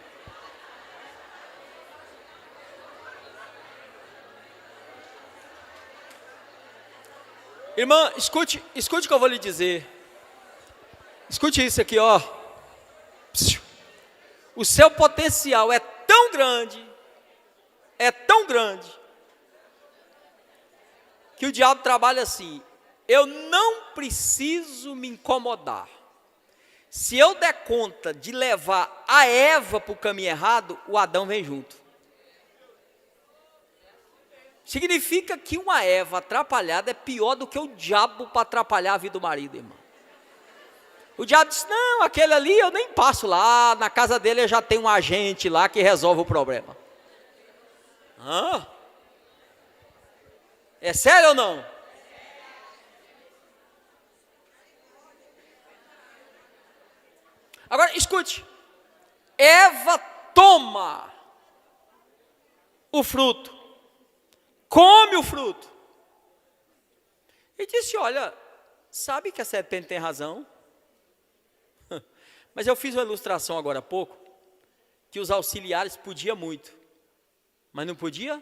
S1: Irmã, escute o que eu vou lhe dizer. Escute isso aqui, ó. O seu potencial é tão grande, que o diabo trabalha assim: eu não preciso me incomodar. Se eu der conta de levar a Eva para o caminho errado, o Adão vem junto. Significa que uma Eva atrapalhada é pior do que o diabo para atrapalhar a vida do marido, irmão. O diabo diz: não, aquele ali eu nem passo lá, na casa dele já tem um agente lá que resolve o problema. Hã? É sério ou não? Agora escute, Eva toma o fruto, come o fruto, e disse: olha, sabe que a serpente tem razão? Mas eu fiz uma ilustração agora há pouco, que os auxiliares podiam muito, mas não podia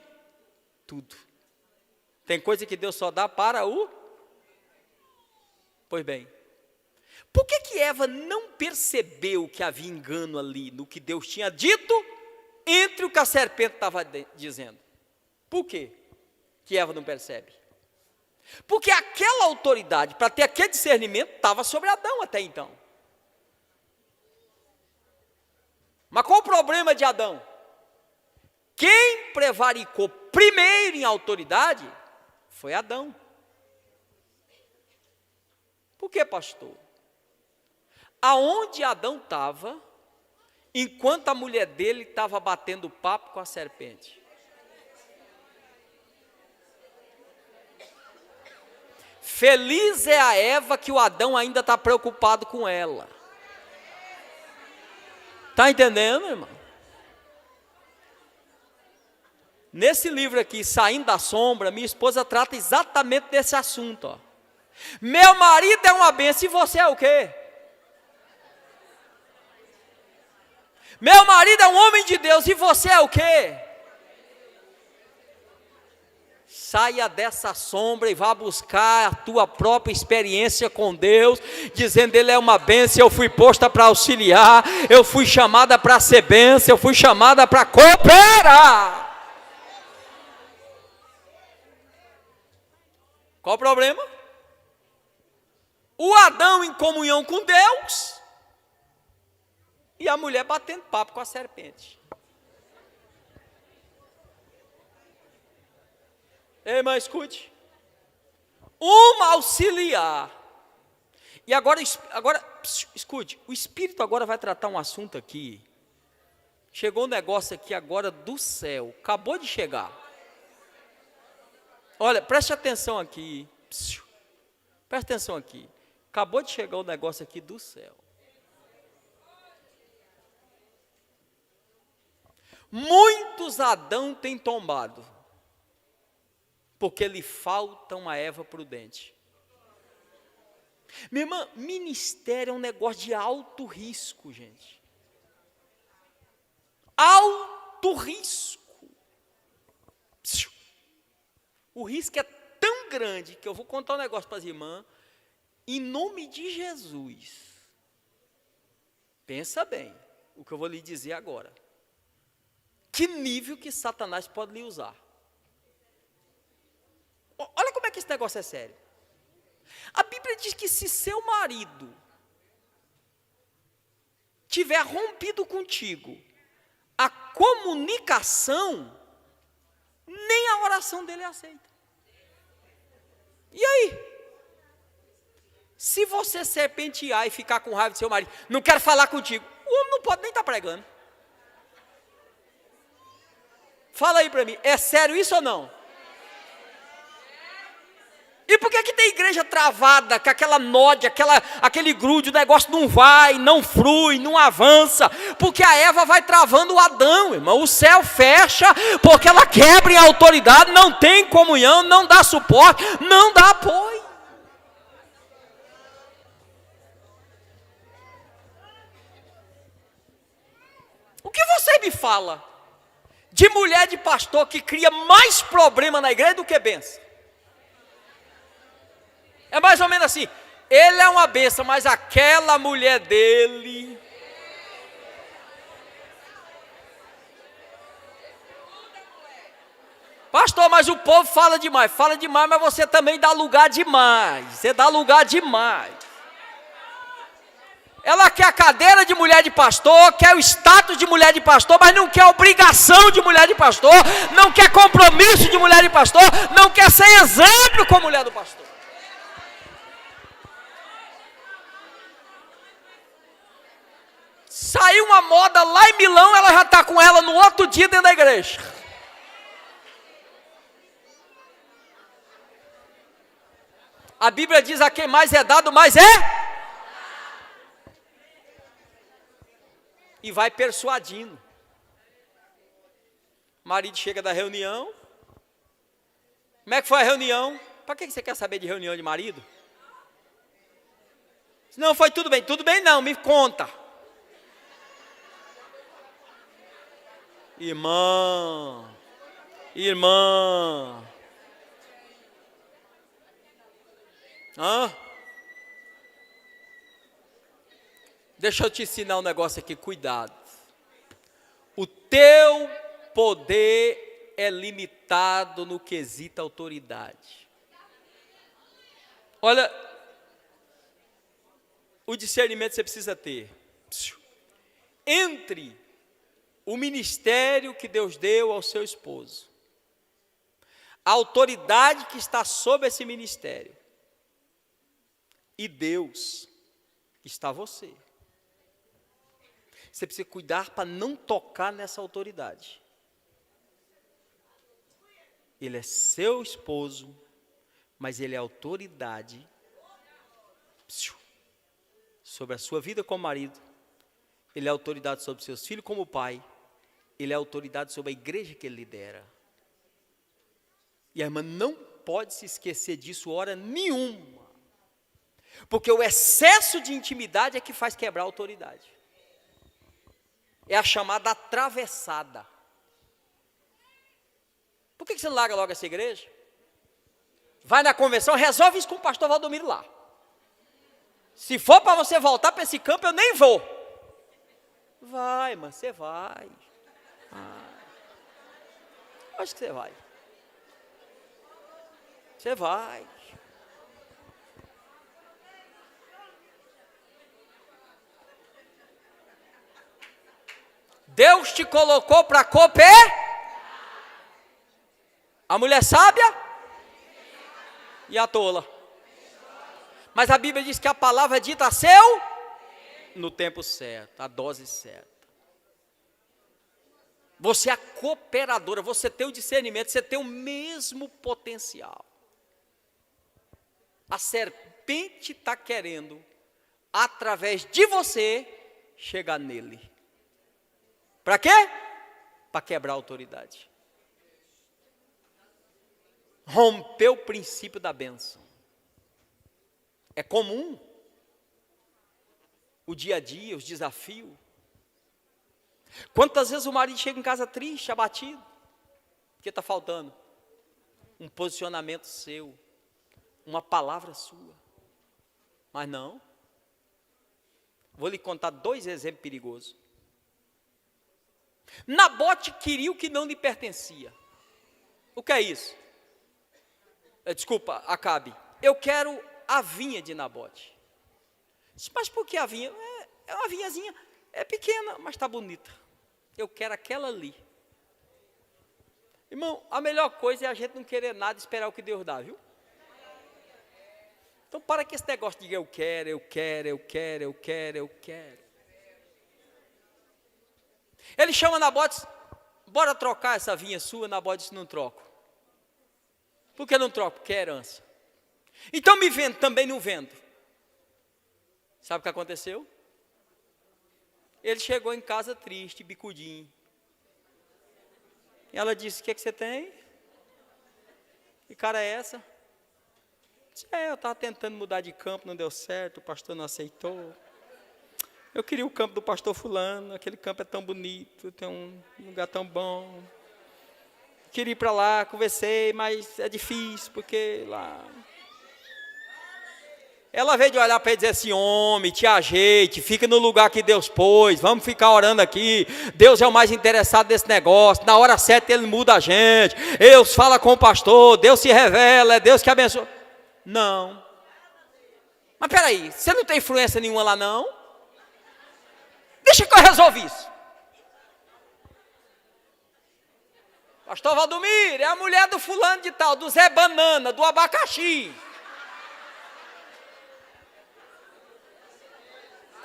S1: tudo. Tem coisa que Deus só dá para o... Pois bem, por que Eva não percebeu que havia engano ali, no que Deus tinha dito, entre o que a serpente estava dizendo? Por quê que Eva não percebe? Porque aquela autoridade, para ter aquele discernimento, estava sobre Adão até então. Mas qual o problema de Adão? Quem prevaricou primeiro em autoridade foi Adão. Por que, pastor? Aonde Adão estava, enquanto a mulher dele estava batendo papo com a serpente? Feliz é a Eva que o Adão ainda está preocupado com ela. Está entendendo, irmão? Nesse livro aqui, Saindo da Sombra, minha esposa trata exatamente desse assunto, ó. Meu marido é uma bênção, e você é o quê? Meu marido é um homem de Deus, e você é o quê? Saia dessa sombra e vá buscar a tua própria experiência com Deus, dizendo: Ele é uma bênção, eu fui posta para auxiliar, eu fui chamada para ser bênção, eu fui chamada para cooperar. Qual o problema? O Adão em comunhão com Deus e a mulher batendo papo com a serpente. Ei, irmã, escute. Uma auxiliar. E agora, escute, o Espírito agora vai tratar um assunto aqui. Chegou um negócio aqui agora do céu, acabou de chegar. Olha, preste atenção aqui. Preste atenção aqui. Acabou de chegar um negócio aqui do céu. Muitos Adão têm tombado, porque lhe falta uma Eva prudente. Minha irmã, ministério é um negócio de alto risco, gente. Alto risco. O risco é tão grande que eu vou contar um negócio para as irmãs, Em nome de Jesus, pensa bem o que eu vou lhe dizer agora. Que nível que Satanás pode lhe usar? Olha como é que esse negócio é sério. A Bíblia diz que se seu marido tiver rompido contigo a comunicação, nem a oração dele é aceita. E aí? Se você serpentear e ficar com raiva do seu marido, não quero falar contigo, o homem não pode nem estar pregando. Fala aí para mim, é sério isso ou não? E por que tem igreja travada, com aquela nódia, aquele grude, o negócio não vai, não flui, não avança? Porque a Eva vai travando o Adão, irmão. O céu fecha, porque ela quebra em autoridade, não tem comunhão, não dá suporte, não dá apoio. O que você me fala de mulher de pastor que cria mais problema na igreja do que bênção? É mais ou menos assim, ele é uma bênção, mas aquela mulher dele... Pastor, mas o povo fala demais, mas você também dá lugar demais, você dá lugar demais. Ela quer a cadeira de mulher de pastor, quer o status de mulher de pastor, mas não quer a obrigação de mulher de pastor, não quer compromisso de mulher de pastor, não quer ser exemplo com a mulher do pastor. Saiu uma moda lá em Milão, ela já está com ela no outro dia dentro da igreja. A Bíblia diz: a quem mais é dado, mais é. E vai persuadindo. O marido chega da reunião. Como é que foi a reunião? Para que você quer saber de reunião de marido? Não, foi tudo bem. Tudo bem não, me conta. Irmã. Deixa eu te ensinar um negócio aqui, cuidado. O teu poder é limitado no quesito autoridade. Olha, o discernimento você precisa ter. Entre o ministério que Deus deu ao seu esposo, a autoridade que está sobre esse ministério, e Deus, está você. Você precisa cuidar para não tocar nessa autoridade. Ele é seu esposo, mas ele é autoridade sobre a sua vida como marido. Ele é autoridade sobre seus filhos como pai. Ele é autoridade sobre a igreja que ele lidera. E a irmã não pode se esquecer disso hora nenhuma. Porque o excesso de intimidade é que faz quebrar a autoridade. É a chamada atravessada. Por que você não larga logo essa igreja? Vai na convenção, resolve isso com o pastor Valdomiro lá. Se for para você voltar para esse campo, eu nem vou. Vai, mas você vai. Acho que você vai. Você vai. Deus te colocou para cooperar. A mulher sábia e a tola. Mas a Bíblia diz que a palavra é dita a seu no tempo certo, a dose certa. Você é a cooperadora, você tem o discernimento, você tem o mesmo potencial. A serpente está querendo, através de você, chegar nele. Para quê? Para quebrar a autoridade. Romper o princípio da bênção. É comum o dia a dia, os desafios. Quantas vezes o marido chega em casa triste, abatido? Porque está faltando um posicionamento seu, uma palavra sua. Mas não. Vou lhe contar 2 exemplos perigosos. Nabote queria o que não lhe pertencia. O que é isso? Desculpa, Acabe. Eu quero a vinha de Nabote. Mas por que a vinha? É uma vinhazinha, é pequena, mas está bonita. Eu quero aquela ali. Irmão, a melhor coisa é a gente não querer nada e esperar o que Deus dá, viu? Então para com esse negócio de eu quero, eu quero, eu quero, eu quero, eu quero. Ele chama Nabote, bora trocar essa vinha sua. Nabote disse, não troco. Por que não troco? Porque é herança. Então me vendo, também não vendo. Sabe o que aconteceu? Ele chegou em casa triste, bicudinho. E ela disse, o que é que você tem? Que cara é essa? Disse, eu estava tentando mudar de campo, não deu certo, o pastor não aceitou. Eu queria o campo do pastor fulano, aquele campo é tão bonito, tem um lugar tão bom. Queria ir para lá, conversei, mas é difícil, porque lá... Ela veio de olhar para ele e dizer assim, homem, te ajeite, fica no lugar que Deus pôs, vamos ficar orando aqui, Deus é o mais interessado nesse negócio, na hora certa Ele muda a gente, Deus fala com o pastor, Deus se revela, é Deus que abençoa. Não. Mas peraí, você não tem influência nenhuma lá não? Deixa que eu resolvo isso. Pastor Valdomiro, é a mulher do fulano de tal, do Zé Banana, do abacaxi.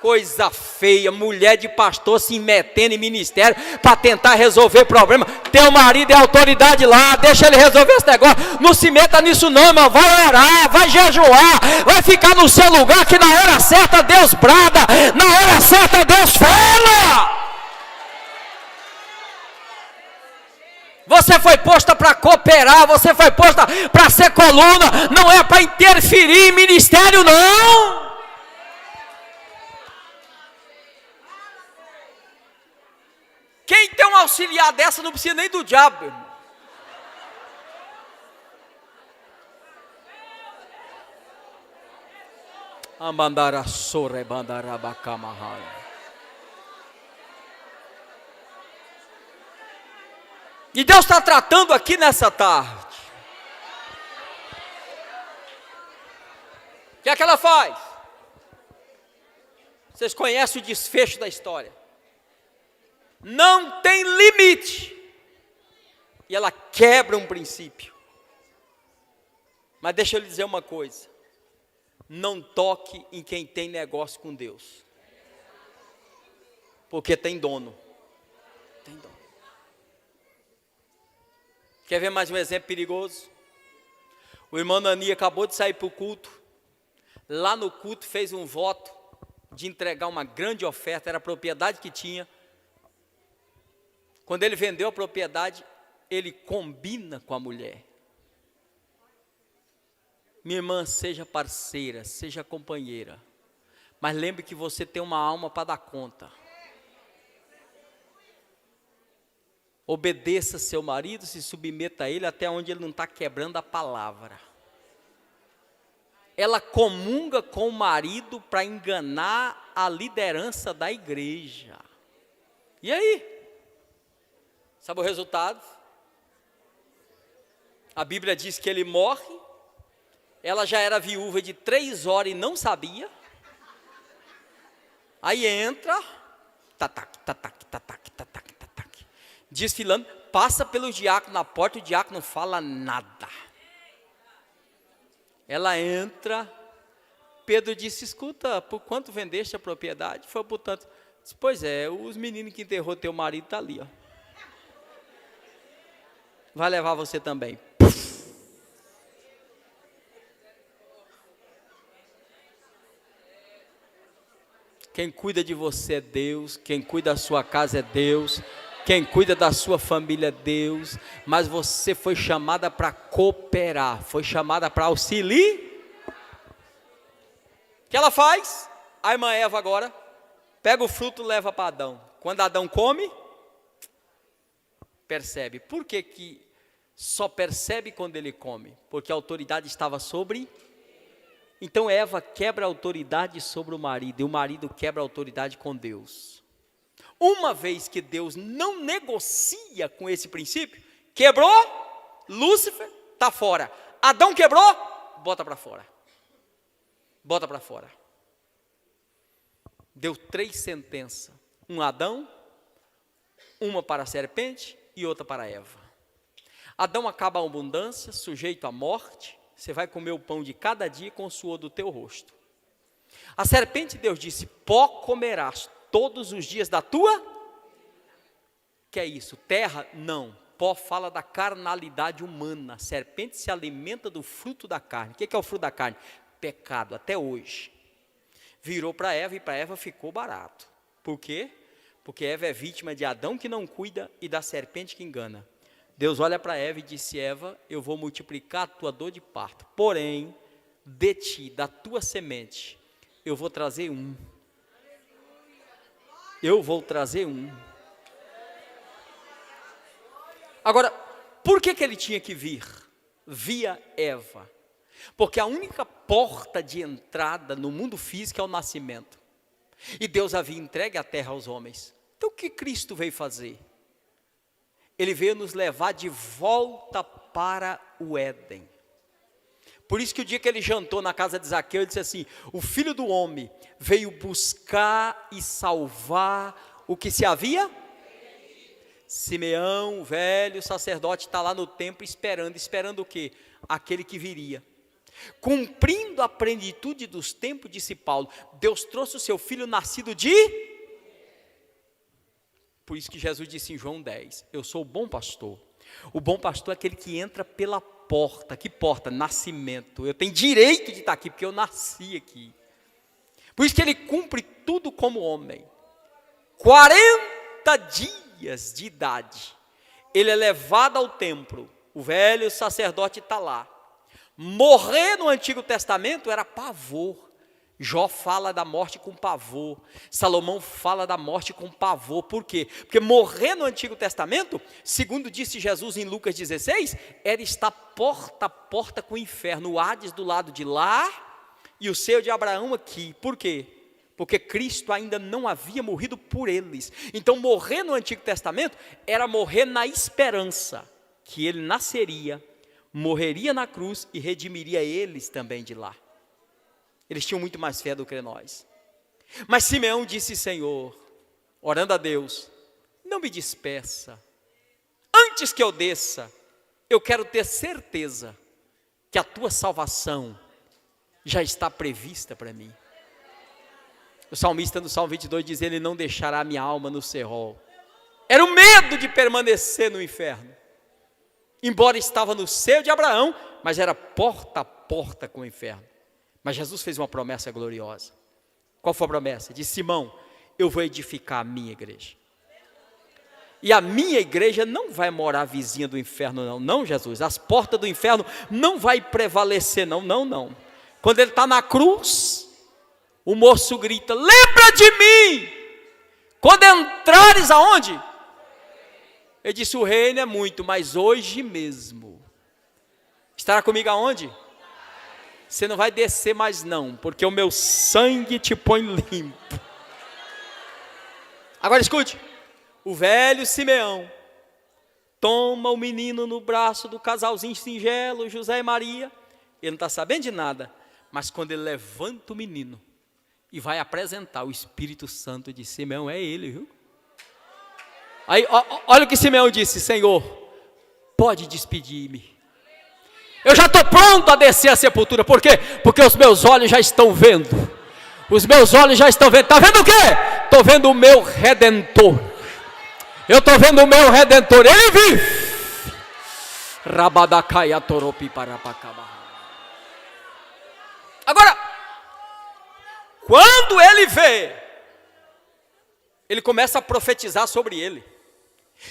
S1: Coisa feia, mulher de pastor se metendo em ministério para tentar resolver problema. Teu marido é autoridade lá, deixa ele resolver esse negócio. Não se meta nisso não, irmão. Vai orar, vai jejuar, vai ficar no seu lugar que na hora certa Deus brada, na hora certa Deus fala. Você foi posta para cooperar, você foi posta para ser coluna, não é para interferir em ministério não. Quem tem um auxiliar dessa não precisa nem do diabo, irmão. E Deus está tratando aqui nessa tarde. O que é que ela faz? Vocês conhecem o desfecho da história. Não tem limite. E ela quebra um princípio. Mas deixa eu lhe dizer uma coisa. Não toque em quem tem negócio com Deus. Porque tem dono. Tem dono. Quer ver mais um exemplo perigoso? O irmão Nani acabou de sair para o culto. Lá no culto fez um voto de entregar uma grande oferta. Era a propriedade que tinha. Quando ele vendeu a propriedade, ele combina com a mulher. Minha irmã, seja parceira, seja companheira. Mas lembre que você tem uma alma para dar conta. Obedeça seu marido, se submeta a ele até onde ele não está quebrando a palavra. Ela comunga com o marido para enganar a liderança da igreja. E aí? Sabe o resultado? A Bíblia diz que ele morre. Ela já era viúva de 3 horas e não sabia. Aí entra, tatac, tatac, tatac, tatac, tatac, desfilando, passa pelo diácono na porta, o diácono não fala nada. Ela entra, Pedro disse, escuta, por quanto vendeste a propriedade? Foi por tanto. Disse, pois é, os meninos que enterrou teu marido está ali, ó. Vai levar você também. Quem cuida de você é Deus, quem cuida da sua casa é Deus, quem cuida da sua família é Deus, mas você foi chamada para cooperar, foi chamada para auxiliar. O que ela faz? A irmã Eva agora pega o fruto e leva para Adão. Quando Adão come, percebe. Por que só percebe quando ele come? Porque a autoridade estava sobre Então Eva quebra a autoridade sobre o marido, e o marido quebra a autoridade com Deus. Uma vez que Deus não negocia com esse princípio, quebrou, Lúcifer está fora. Adão quebrou, bota para fora. Bota para fora. Deu 3 sentenças. Um Adão, uma para a serpente e outra para Eva. Adão acaba a abundância, sujeito à morte. Você vai comer o pão de cada dia com o suor do teu rosto. A serpente, Deus disse, pó comerás todos os dias da tua. Que é isso? Terra? Não. Pó fala da carnalidade humana. A serpente se alimenta do fruto da carne. O que é o fruto da carne? Pecado, até hoje. Virou para Eva e para Eva ficou barato. Por quê? Porque Eva é vítima de Adão que não cuida e da serpente que engana. Deus olha para Eva e disse, Eva, eu vou multiplicar a tua dor de parto, porém, de ti, da tua semente, eu vou trazer um. Eu vou trazer um. Agora, por que ele tinha que vir? Via Eva. Porque a única porta de entrada no mundo físico é o nascimento. E Deus havia entregue a terra aos homens. Então o que Cristo veio fazer? Ele veio nos levar de volta para o Éden. Por isso que o dia que ele jantou na casa de Zaqueu, ele disse assim, o Filho do Homem veio buscar e salvar o que se havia? Simeão, o velho sacerdote, está lá no templo esperando o quê? Aquele que viria. Cumprindo a plenitude dos tempos, disse Paulo, Deus trouxe o seu filho nascido de... Por isso que Jesus disse em João 10, eu sou o bom pastor. O bom pastor é aquele que entra pela porta. Que porta? Nascimento. Eu tenho direito de estar aqui, porque eu nasci aqui. Por isso que ele cumpre tudo como homem. 40 dias de idade, ele é levado ao templo. O velho sacerdote está lá. Morrer no Antigo Testamento era pavor. Jó fala da morte com pavor. Salomão fala da morte com pavor. Por quê? Porque morrer no Antigo Testamento, segundo disse Jesus em Lucas 16, era estar porta a porta com o inferno. O Hades do lado de lá e o seio de Abraão aqui. Por quê? Porque Cristo ainda não havia morrido por eles. Então morrer no Antigo Testamento era morrer na esperança que ele nasceria, morreria na cruz e redimiria eles também de lá. Eles tinham muito mais fé do que nós. Mas Simeão disse, Senhor, orando a Deus, não me despeça. Antes que eu desça, eu quero ter certeza que a tua salvação já está prevista para mim. O salmista no Salmo 22 diz, ele não deixará minha alma no Seol. Era o medo de permanecer no inferno. Embora estava no seio de Abraão, mas era porta a porta com o inferno. Mas Jesus fez uma promessa gloriosa. Qual foi a promessa? Disse, Simão, eu vou edificar a minha igreja. E a minha igreja não vai morar vizinha do inferno, não. Não, Jesus. As portas do inferno não vai prevalecer, não. Não. Quando ele está na cruz, o moço grita, lembra de mim. Quando entrares aonde? Ele disse, o reino é muito, mas hoje mesmo. Estará comigo aonde? Você não vai descer mais não, porque o meu sangue te põe limpo. Agora escute, o velho Simeão toma o menino no braço do casalzinho singelo, José e Maria. Ele não está sabendo de nada, mas quando ele levanta o menino e vai apresentar o Espírito Santo de Simeão, é ele, viu? Aí, olha o que Simeão disse, Senhor, pode despedir-me. Eu já estou pronto a descer a sepultura. Por quê? Porque os meus olhos já estão vendo. Os meus olhos já estão vendo. Está vendo o quê? Estou vendo o meu Redentor. Eu estou vendo o meu Redentor. Ele vive. Rabadacaia toropi parapacaba. Agora, quando ele vê, ele começa a profetizar sobre ele.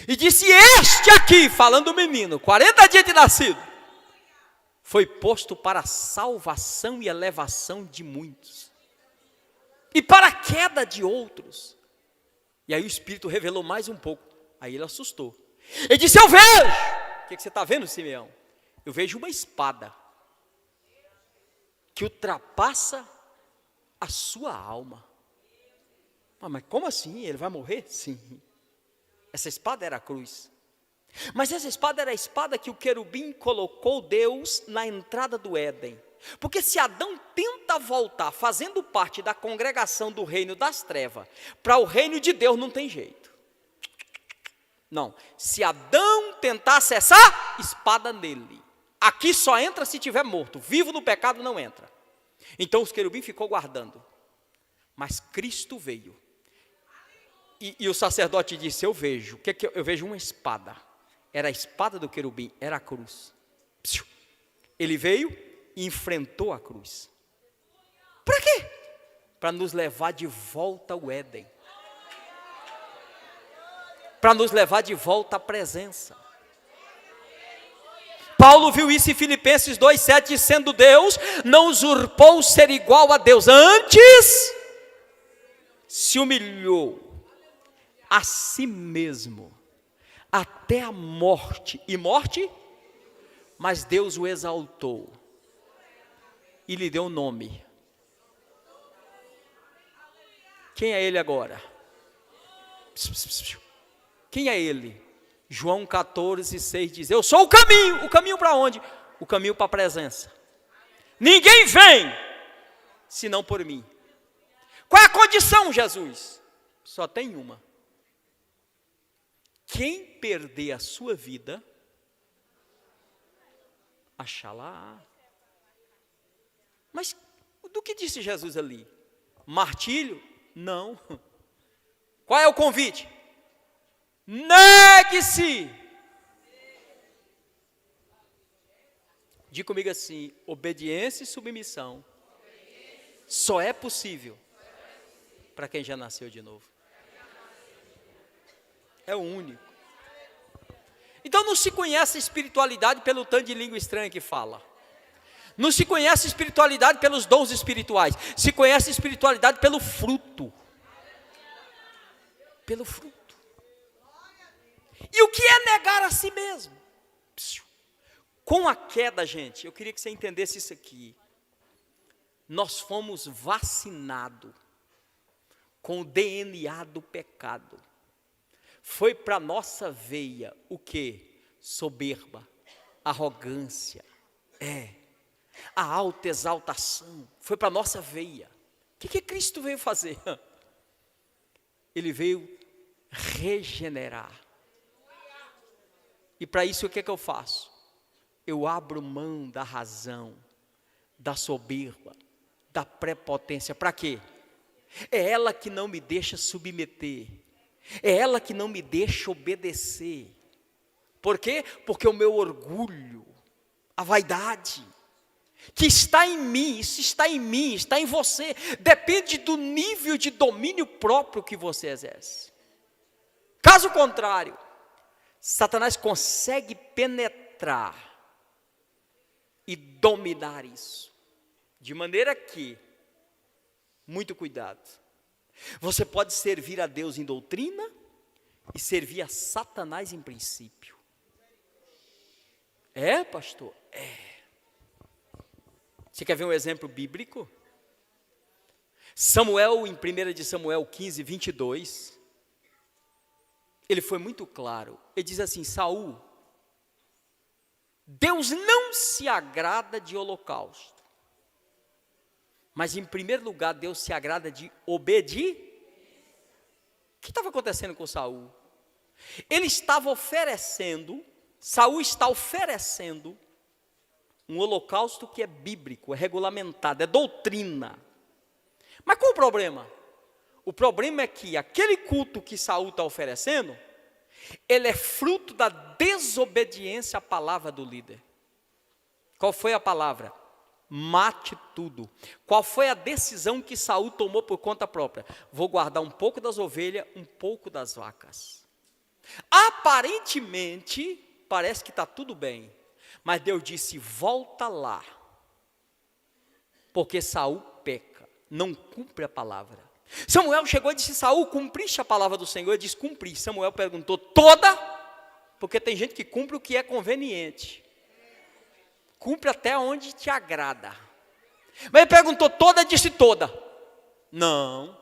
S1: E disse, este aqui, falando do menino, 40 dias de nascido, foi posto para a salvação e elevação de muitos, e para a queda de outros. E aí o Espírito revelou mais um pouco, aí ele assustou. Ele disse, eu vejo, o que você está vendo, Simeão? Eu vejo uma espada. que ultrapassa a sua alma. Mas como assim? Ele vai morrer? Sim. Essa espada era a cruz. Mas essa espada era a espada que o querubim colocou Deus na entrada do Éden. Porque se Adão tenta voltar, fazendo parte da congregação do reino das trevas, para o reino de Deus não tem jeito. Não, se Adão tentar acessar, espada nele. Aqui só entra se tiver morto, vivo no pecado não entra. Então os querubins ficou guardando. Mas Cristo veio. E o sacerdote disse, eu vejo. O que eu vejo? Uma espada. Era a espada do querubim, era a cruz. Ele veio e enfrentou a cruz. Para quê? Para nos levar de volta ao Éden. Para nos levar de volta à presença. Paulo viu isso em Filipenses 2,7, sendo Deus, não usurpou ser igual a Deus, antes se humilhou a si mesmo, até a morte, e morte, mas Deus o exaltou, e lhe deu um nome. Quem é ele agora? Quem é ele? João 14,6 diz, eu sou o caminho para onde? O caminho para a presença. Ninguém vem, senão por mim. Qual é a condição, Jesus? Só tem uma. Quem perder a sua vida, achará. Mas do que disse Jesus ali? Martírio? Não. Qual é o convite? Negue-se. Diga comigo assim, obediência e submissão só é possível para quem já nasceu de novo. É o único. Então não se conhece a espiritualidade pelo tanto de língua estranha que fala. Não se conhece a espiritualidade pelos dons espirituais. Se conhece a espiritualidade pelo fruto. Pelo fruto. E o que é negar a si mesmo? Com a queda, gente, eu queria que você entendesse isso aqui. Nós fomos vacinados com o DNA do pecado. Foi para a nossa veia o quê? Soberba, arrogância, a autoexaltação. Foi para a nossa veia. O que Cristo veio fazer? Ele veio regenerar. E para isso o que eu faço? Eu abro mão da razão, da soberba, da prepotência. Para quê? É ela que não me deixa submeter. É ela que não me deixa obedecer. Por quê? Porque o meu orgulho, a vaidade, que está em mim, isso está em mim, está em você, depende do nível de domínio próprio que você exerce. Caso contrário, Satanás consegue penetrar e dominar isso, de maneira que, muito cuidado, você pode servir a Deus em doutrina e servir a Satanás em princípio. É, pastor? É. Você quer ver um exemplo bíblico? Samuel, em 1 de Samuel 15, 22, ele foi muito claro. Ele diz assim, Saul, Deus não se agrada de holocausto. Mas em primeiro lugar, Deus se agrada de obediência. O que estava acontecendo com Saul? Ele estava oferecendo, Saul está oferecendo um holocausto que é bíblico, é regulamentado, é doutrina. Mas qual o problema? O problema é que aquele culto que Saul está oferecendo, ele é fruto da desobediência à palavra do líder. Qual foi a palavra? Mate tudo. Qual foi a decisão que Saul tomou por conta própria? Vou guardar um pouco das ovelhas, um pouco das vacas. Aparentemente, parece que está tudo bem. Mas Deus disse, volta lá. Porque Saul peca, não cumpre a palavra. Samuel chegou e disse, Saul, cumpriste a palavra do Senhor? Ele disse, cumpri. Samuel perguntou, toda? Porque tem gente que cumpre o que é conveniente. Cumpre até onde te agrada. Mas ele perguntou toda, disse toda. Não,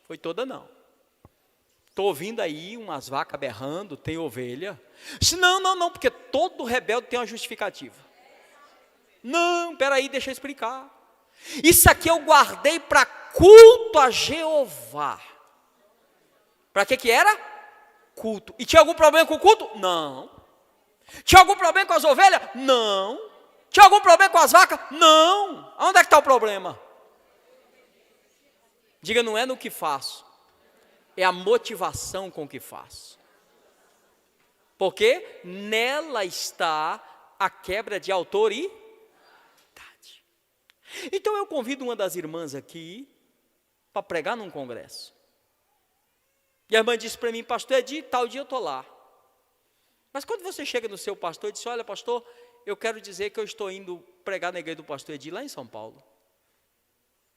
S1: foi toda não. Estou ouvindo aí umas vacas berrando, tem ovelha. Disse, não, porque todo rebelde tem uma justificativa. Não, peraí, deixa eu explicar. Isso aqui eu guardei para culto a Jeová. Para que era? Culto. E tinha algum problema com o culto? Não. Tinha algum problema com as ovelhas? Não. Tinha algum problema com as vacas? Não. Onde é que está o problema? Diga, não é no que faço. É a motivação com que faço. Porque nela está a quebra de autoridade. Então eu convido uma das irmãs aqui para pregar num congresso. E a irmã disse para mim, pastor Edi, tal dia eu estou lá. Mas quando você chega no seu pastor e diz, olha pastor, eu quero dizer que eu estou indo pregar na igreja do pastor Edi lá em São Paulo.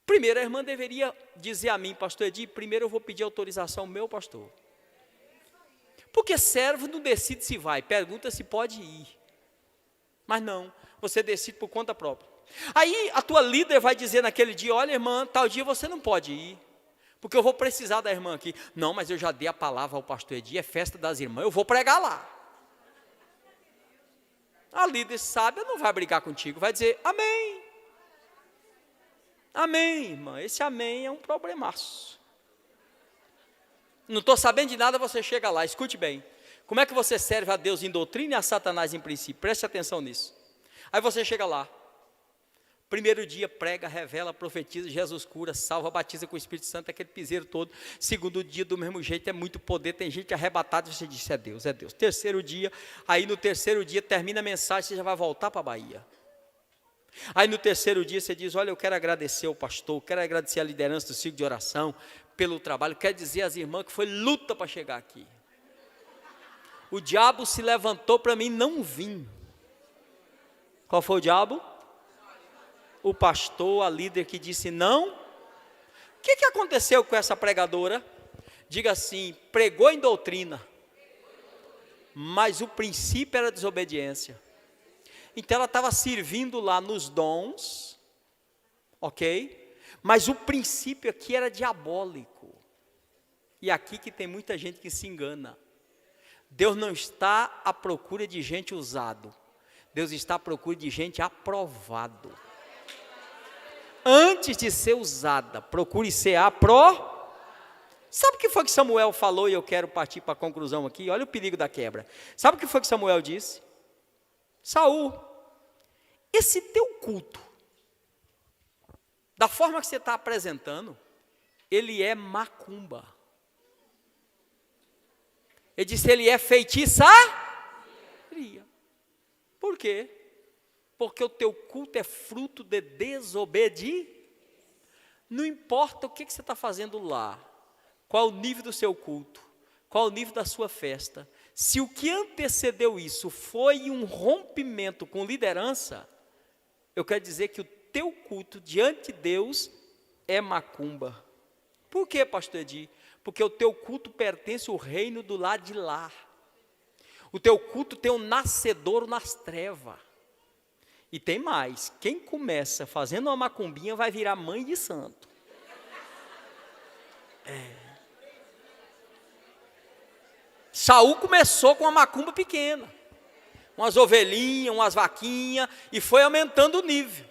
S1: Primeiro a irmã deveria dizer a mim, pastor Edi, primeiro eu vou pedir autorização ao meu pastor. Porque servo não decide se vai, pergunta se pode ir. Mas não, você decide por conta própria. Aí a tua líder vai dizer naquele dia, olha irmã, tal dia você não pode ir. Porque eu vou precisar da irmã aqui. Não, mas eu já dei a palavra ao pastor Edi, é festa das irmãs, eu vou pregar lá. A líder sábia não vai brigar contigo, vai dizer, amém. Amém, irmã, esse amém é um problemaço. Não estou sabendo de nada, você chega lá, escute bem. Como é que você serve a Deus em doutrina e a Satanás em princípio? Preste atenção nisso. Aí você chega lá. Primeiro dia, prega, revela, profetiza, Jesus cura, salva, batiza com o Espírito Santo, aquele piseiro todo. Segundo dia, do mesmo jeito, é muito poder, tem gente arrebatada, você diz, é Deus, é Deus. Terceiro dia, aí no terceiro dia, termina a mensagem, você já vai voltar para a Bahia. Aí no terceiro dia, você diz, olha, eu quero agradecer ao pastor, quero agradecer a liderança do ciclo de oração, pelo trabalho, quero dizer às irmãs que foi luta para chegar aqui. O diabo se levantou para mim não vir. Qual foi o diabo? O pastor, a líder que disse não. O que aconteceu com essa pregadora? Diga assim, pregou em doutrina, mas o princípio era desobediência. Então ela estava servindo lá nos dons, ok? Mas o princípio aqui era diabólico. E aqui que tem muita gente que se engana. Deus não está à procura de gente usado. Deus está à procura de gente aprovado. Antes de ser usada, procure ser Sabe o que foi que Samuel falou? E eu quero partir para a conclusão aqui. Olha o perigo da quebra. Sabe o que foi que Samuel disse? Saul, esse teu culto, da forma que você está apresentando, ele é macumba. Ele disse, ele é feitiçaria. Por quê? Porque o teu culto é fruto de desobediência. Não importa o que você está fazendo lá, qual o nível do seu culto, qual o nível da sua festa, se o que antecedeu isso foi um rompimento com liderança, eu quero dizer que o teu culto diante de Deus é macumba. Por quê, pastor Edi? Porque o teu culto pertence ao reino do lado de lá. O teu culto tem um nascedouro nas trevas. E tem mais, quem começa fazendo uma macumbinha vai virar mãe de santo. Saul começou com uma macumba pequena, umas ovelhinhas, umas vaquinhas, e foi aumentando o nível.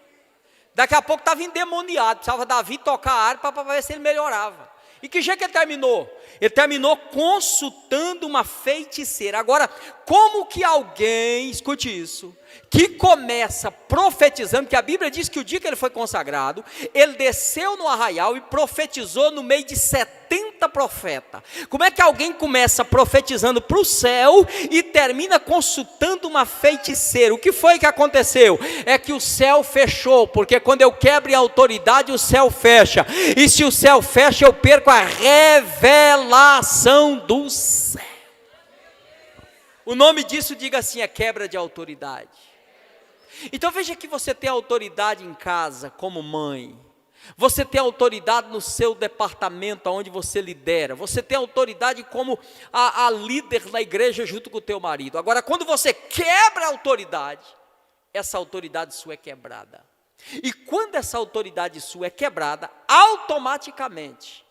S1: Daqui a pouco estava endemoniado, precisava Davi tocar a harpa para ver se ele melhorava. E que jeito que ele terminou? Ele terminou consultando uma feiticeira. Agora, como que alguém, escute isso, que começa profetizando, que a Bíblia diz que o dia que ele foi consagrado, ele desceu no arraial e profetizou no meio de 70 profetas. Como é que alguém começa profetizando para o céu e termina consultando uma feiticeira? O que foi que aconteceu? É que o céu fechou, porque quando eu quebro a autoridade, o céu fecha. E se o céu fecha, eu perco a revelação do céu. O nome disso, diga assim, é quebra de autoridade. Então veja que você tem autoridade em casa como mãe. Você tem autoridade no seu departamento onde você lidera. Você tem autoridade como a líder da igreja junto com o teu marido. Agora, quando você quebra a autoridade, essa autoridade sua é quebrada. E quando essa autoridade sua é quebrada, automaticamente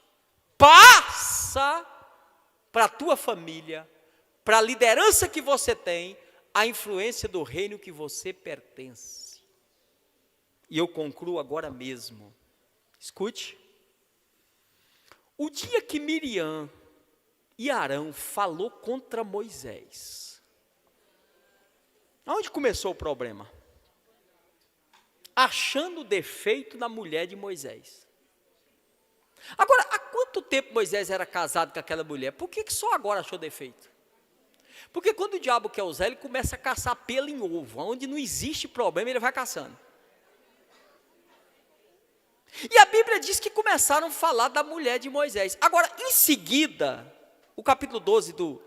S1: passa para a tua família, para a liderança que você tem, a influência do reino que você pertence. E eu concluo agora mesmo. Escute. O dia que Miriam e Arão falou contra Moisés, aonde começou o problema? Achando defeito na mulher de Moisés. Agora, há quanto tempo Moisés era casado com aquela mulher? Por que só agora achou defeito? Porque quando o diabo quer usar, ele começa a caçar pelo em ovo. Onde não existe problema, ele vai caçando. E a Bíblia diz que começaram a falar da mulher de Moisés. Agora, em seguida, o capítulo 12 do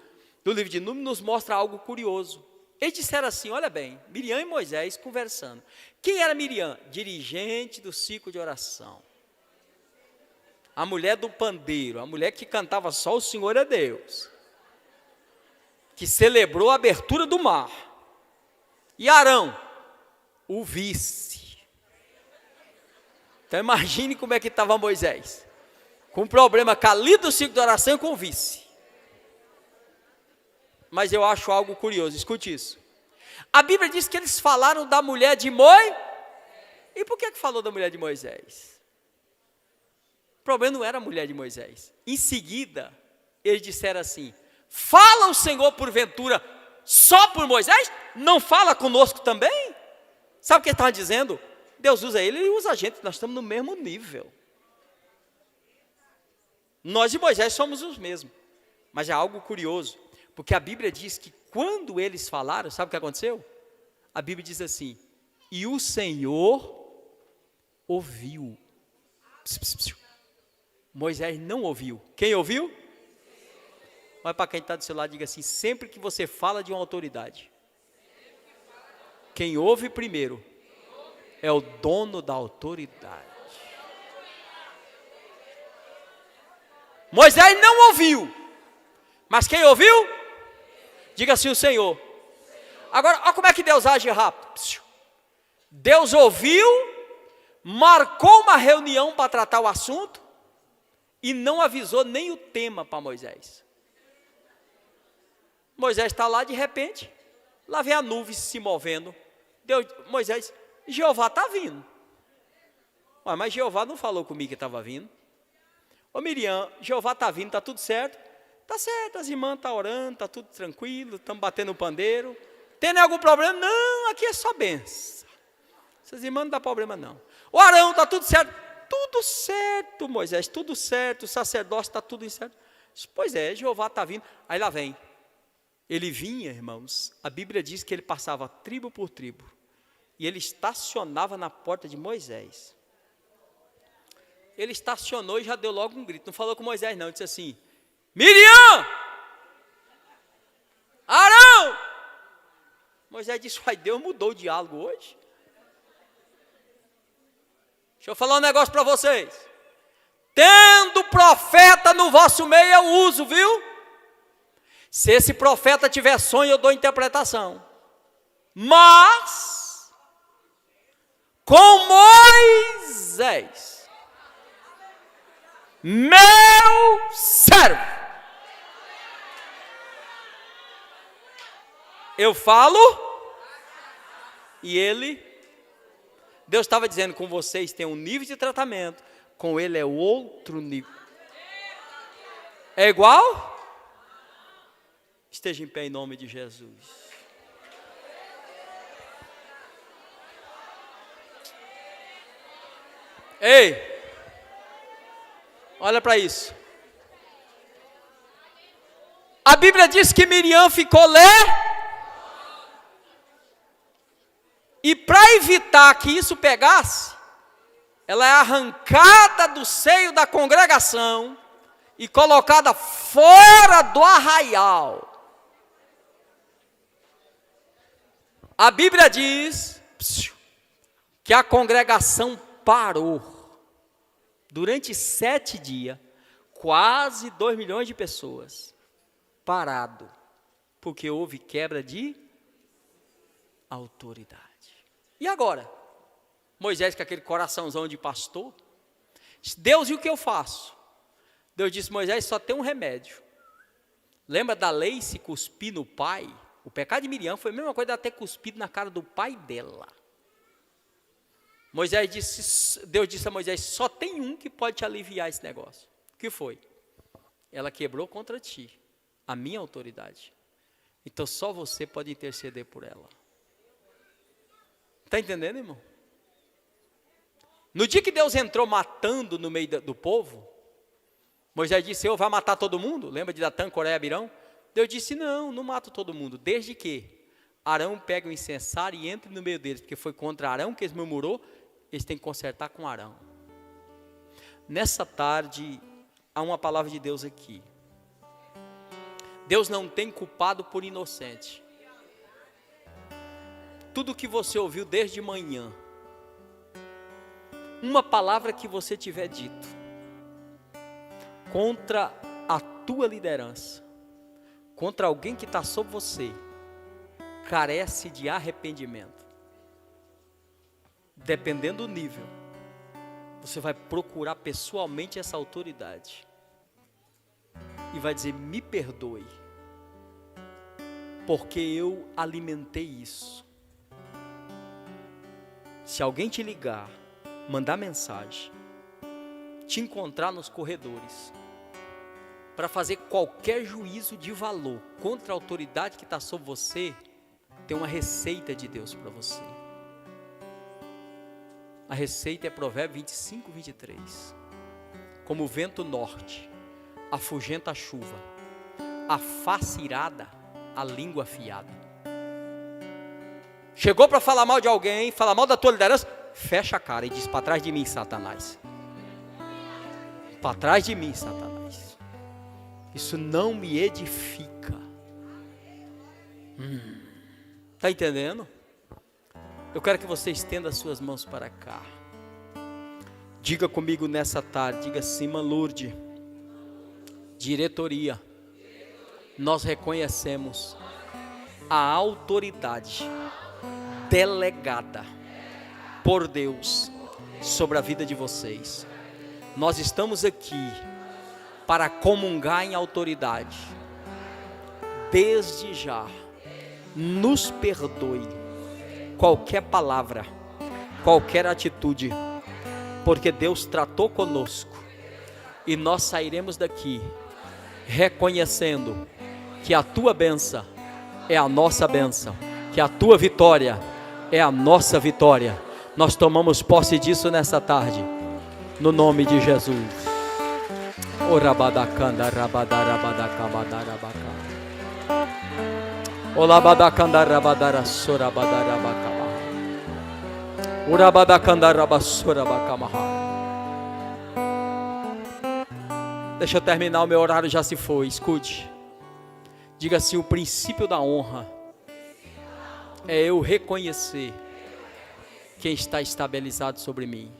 S1: livro de Números nos mostra algo curioso. Eles disseram assim, olha bem, Miriam e Moisés conversando. Quem era Miriam? Dirigente do ciclo de oração. A mulher do pandeiro, a mulher que cantava só o Senhor é Deus. Que celebrou a abertura do mar. E Arão, o vice. Então imagine como é que estava Moisés. Com problema com a líder do ciclo de oração e com o vice. Mas eu acho algo curioso, escute isso. A Bíblia diz que eles falaram da mulher de Moisés. E por que falou da mulher de Moisés? O problema não era a mulher de Moisés. Em seguida, eles disseram assim, fala o Senhor porventura só por Moisés? Não fala conosco também? Sabe o que ele estava dizendo? Deus usa ele e usa a gente, nós estamos no mesmo nível. Nós e Moisés somos os mesmos. Mas é algo curioso, porque a Bíblia diz que quando eles falaram, sabe o que aconteceu? A Bíblia diz assim, e o Senhor ouviu. Pss, pss, pss. Moisés não ouviu. Quem ouviu? Olha para quem está do seu lado e diga assim, sempre que você fala de uma autoridade, quem ouve primeiro é o dono da autoridade. Moisés não ouviu, mas quem ouviu? Diga assim, o Senhor. Agora, olha como é que Deus age rápido. Deus ouviu, marcou uma reunião para tratar o assunto e não avisou nem o tema para Moisés. Moisés está lá, de repente, lá vem a nuvem se movendo. Deus, Moisés, Jeová está vindo. Ué, mas Jeová não falou comigo que estava vindo. Ô Miriam, Jeová está vindo, está tudo certo? Está certo, as irmãs estão orando, está tudo tranquilo, estamos batendo o pandeiro. Tem algum problema? Não, aqui é só benção. Essas irmãs não dá problema não. O Arão, está tudo certo? Tudo certo, Moisés, tudo certo, o sacerdócio está tudo certo. Pois é, Jeová está vindo. Aí lá vem. Ele vinha, irmãos, a Bíblia diz que ele passava tribo por tribo. E ele estacionava na porta de Moisés. Ele estacionou e já deu logo um grito. Não falou com Moisés não, ele disse assim, Miriam! Arão! Moisés disse, uai, Deus mudou o diálogo hoje. Deixa eu falar um negócio para vocês. Tendo profeta no vosso meio, eu uso, viu? Se esse profeta tiver sonho, eu dou interpretação. Mas, com Moisés, meu servo, eu falo, e ele, Deus estava dizendo, com vocês tem um nível de tratamento, com ele é outro nível. É igual? Esteja em pé em nome de Jesus. Ei, olha para isso. A Bíblia diz que Miriam ficou e para evitar que isso pegasse, ela é arrancada do seio da congregação e colocada fora do arraial. A Bíblia diz que a congregação parou durante 7 dias, quase 2 milhões de pessoas, parado, porque houve quebra de autoridade. E agora? Moisés com aquele coraçãozão de pastor. Deus, e o que eu faço? Deus disse: Moisés, só tem um remédio. Lembra da lei se cuspir no pai? O pecado de Miriam foi a mesma coisa de ela ter cuspido na cara do pai dela. Deus disse a Moisés: só tem um que pode te aliviar esse negócio. O que foi? Ela quebrou contra ti a minha autoridade. Então só você pode interceder por ela. Está entendendo, irmão? No dia que Deus entrou matando no meio do povo, Moisés disse: eu vou matar todo mundo? Lembra de Datã, Coré e Abirão? Deus disse: não mato todo mundo, desde que Arão pegue o incensário e entre no meio deles, porque foi contra Arão que eles murmurou, eles têm que consertar com Arão. Nessa tarde, há uma palavra de Deus aqui. Deus não tem culpado por inocente. Tudo que você ouviu desde manhã, uma palavra que você tiver dito contra a tua liderança, contra alguém que está sob você, carece de arrependimento. Dependendo do nível, você vai procurar pessoalmente essa autoridade e vai dizer: me perdoe, porque eu alimentei isso. Se alguém te ligar, mandar mensagem, te encontrar nos corredores, para fazer qualquer juízo de valor contra a autoridade que está sobre você, tem uma receita de Deus para você. A receita é Provérbios 25, 23. Como o vento norte afugenta a chuva, a face irada, a língua afiada. Chegou para falar mal de alguém, falar mal da tua liderança, fecha a cara e diz: para trás de mim, Satanás. Para trás de mim, Satanás. Isso não me edifica. Está entendendo? Eu quero que você estenda as suas mãos para cá. Diga comigo nessa tarde, diga assim: irmã Lourdes, diretoria, nós reconhecemos a autoridade delegada por Deus sobre a vida de vocês. Nós estamos aqui para comungar em autoridade. Desde já, nos perdoe qualquer palavra, qualquer atitude, porque Deus tratou conosco e nós sairemos daqui reconhecendo que a tua bênção é a nossa bênção, que a tua vitória é a nossa vitória. Nós tomamos posse disso nessa tarde, no nome de Jesus. Orabadakanda rabadarabadarabaka. Olabadakanda rabadara sorabadarabaka. Urabadakanda rabassorabakamaha. Deixa eu terminar, o meu horário já se foi. Escute. Diga assim: o princípio da honra é eu reconhecer quem está estabilizado sobre mim.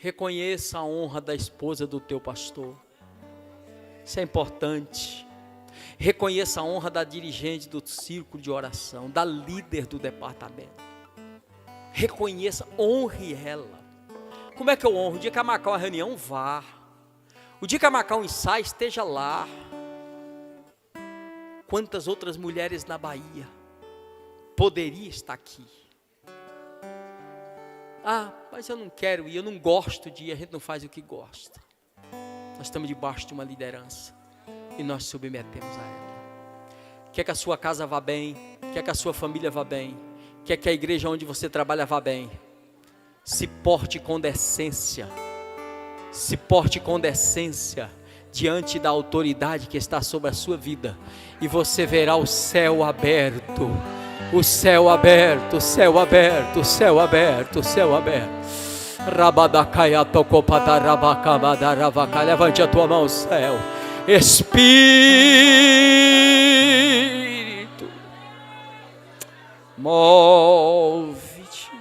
S1: Reconheça a honra da esposa do teu pastor. Isso é importante. Reconheça a honra da dirigente do círculo de oração, da líder do departamento. Reconheça, honre ela. Como é que eu honro? O dia que ela marcar uma reunião, vá. O dia que ela marcar um ensaio, esteja lá. Quantas outras mulheres na Bahia poderia estar aqui? Ah, mas eu não quero ir, eu não gosto de ir. A gente não faz o que gosta. Nós estamos debaixo de uma liderança e nós submetemos a ela. Quer que a sua casa vá bem, quer que a sua família vá bem, quer que a igreja onde você trabalha vá bem, se porte com decência. Se porte com decência diante da autoridade que está sobre a sua vida, e você verá o céu aberto. O céu aberto, o céu aberto, o céu aberto, o céu aberto. Levante a tua mão, céu. Espírito, move-te.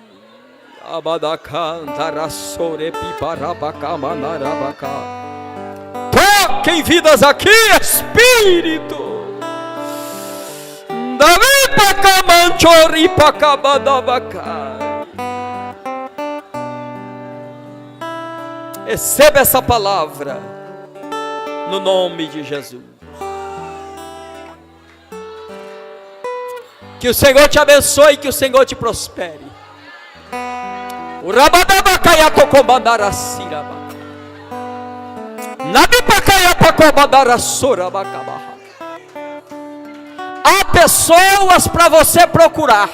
S1: Toquem vidas aqui, Espírito. Receba essa palavra, no nome de Jesus. Que o Senhor te abençoe, que o Senhor te prospere. O rabadabacaia tocomandara siraba. Nabipacaia tocomandara sorabacabarra. Há pessoas para você procurar.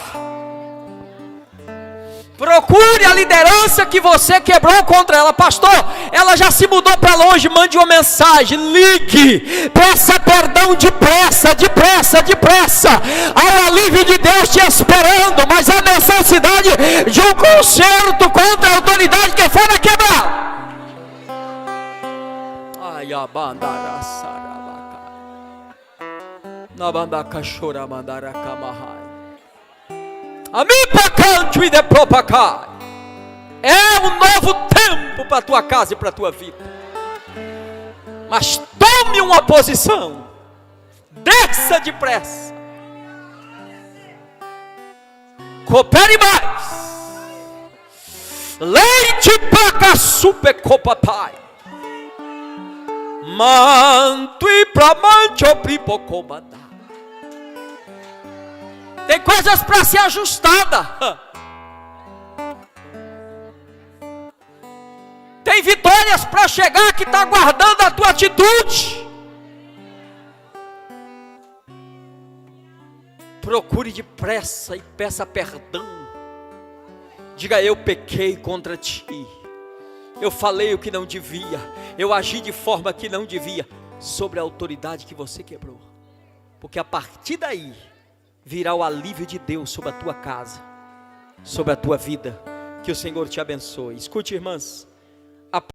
S1: Procure a liderança que você quebrou contra ela. Pastor, ela já se mudou para longe. Mande uma mensagem, ligue, peça perdão depressa, depressa, depressa. Há o alívio de Deus te esperando, mas há necessidade de um conserto contra a autoridade que fora quebrar. Ai, a bandara sarabaca. Na bandaca chora mandara camarrai. É um novo tempo para a tua casa e para a tua vida. Mas tome uma posição. Desça depressa. Coopere mais. Leite paca super copapai. Manto e pra mancho pripocomandar. Tem coisas para ser ajustada. Tem vitórias para chegar que está aguardando a tua atitude. Procure depressa e peça perdão. Diga: eu pequei contra ti. Eu falei o que não devia. Eu agi de forma que não devia. Sobre a autoridade que você quebrou. Porque a partir daí virá o alívio de Deus sobre a tua casa, sobre a tua vida. Que o Senhor te abençoe. Escute, irmãs.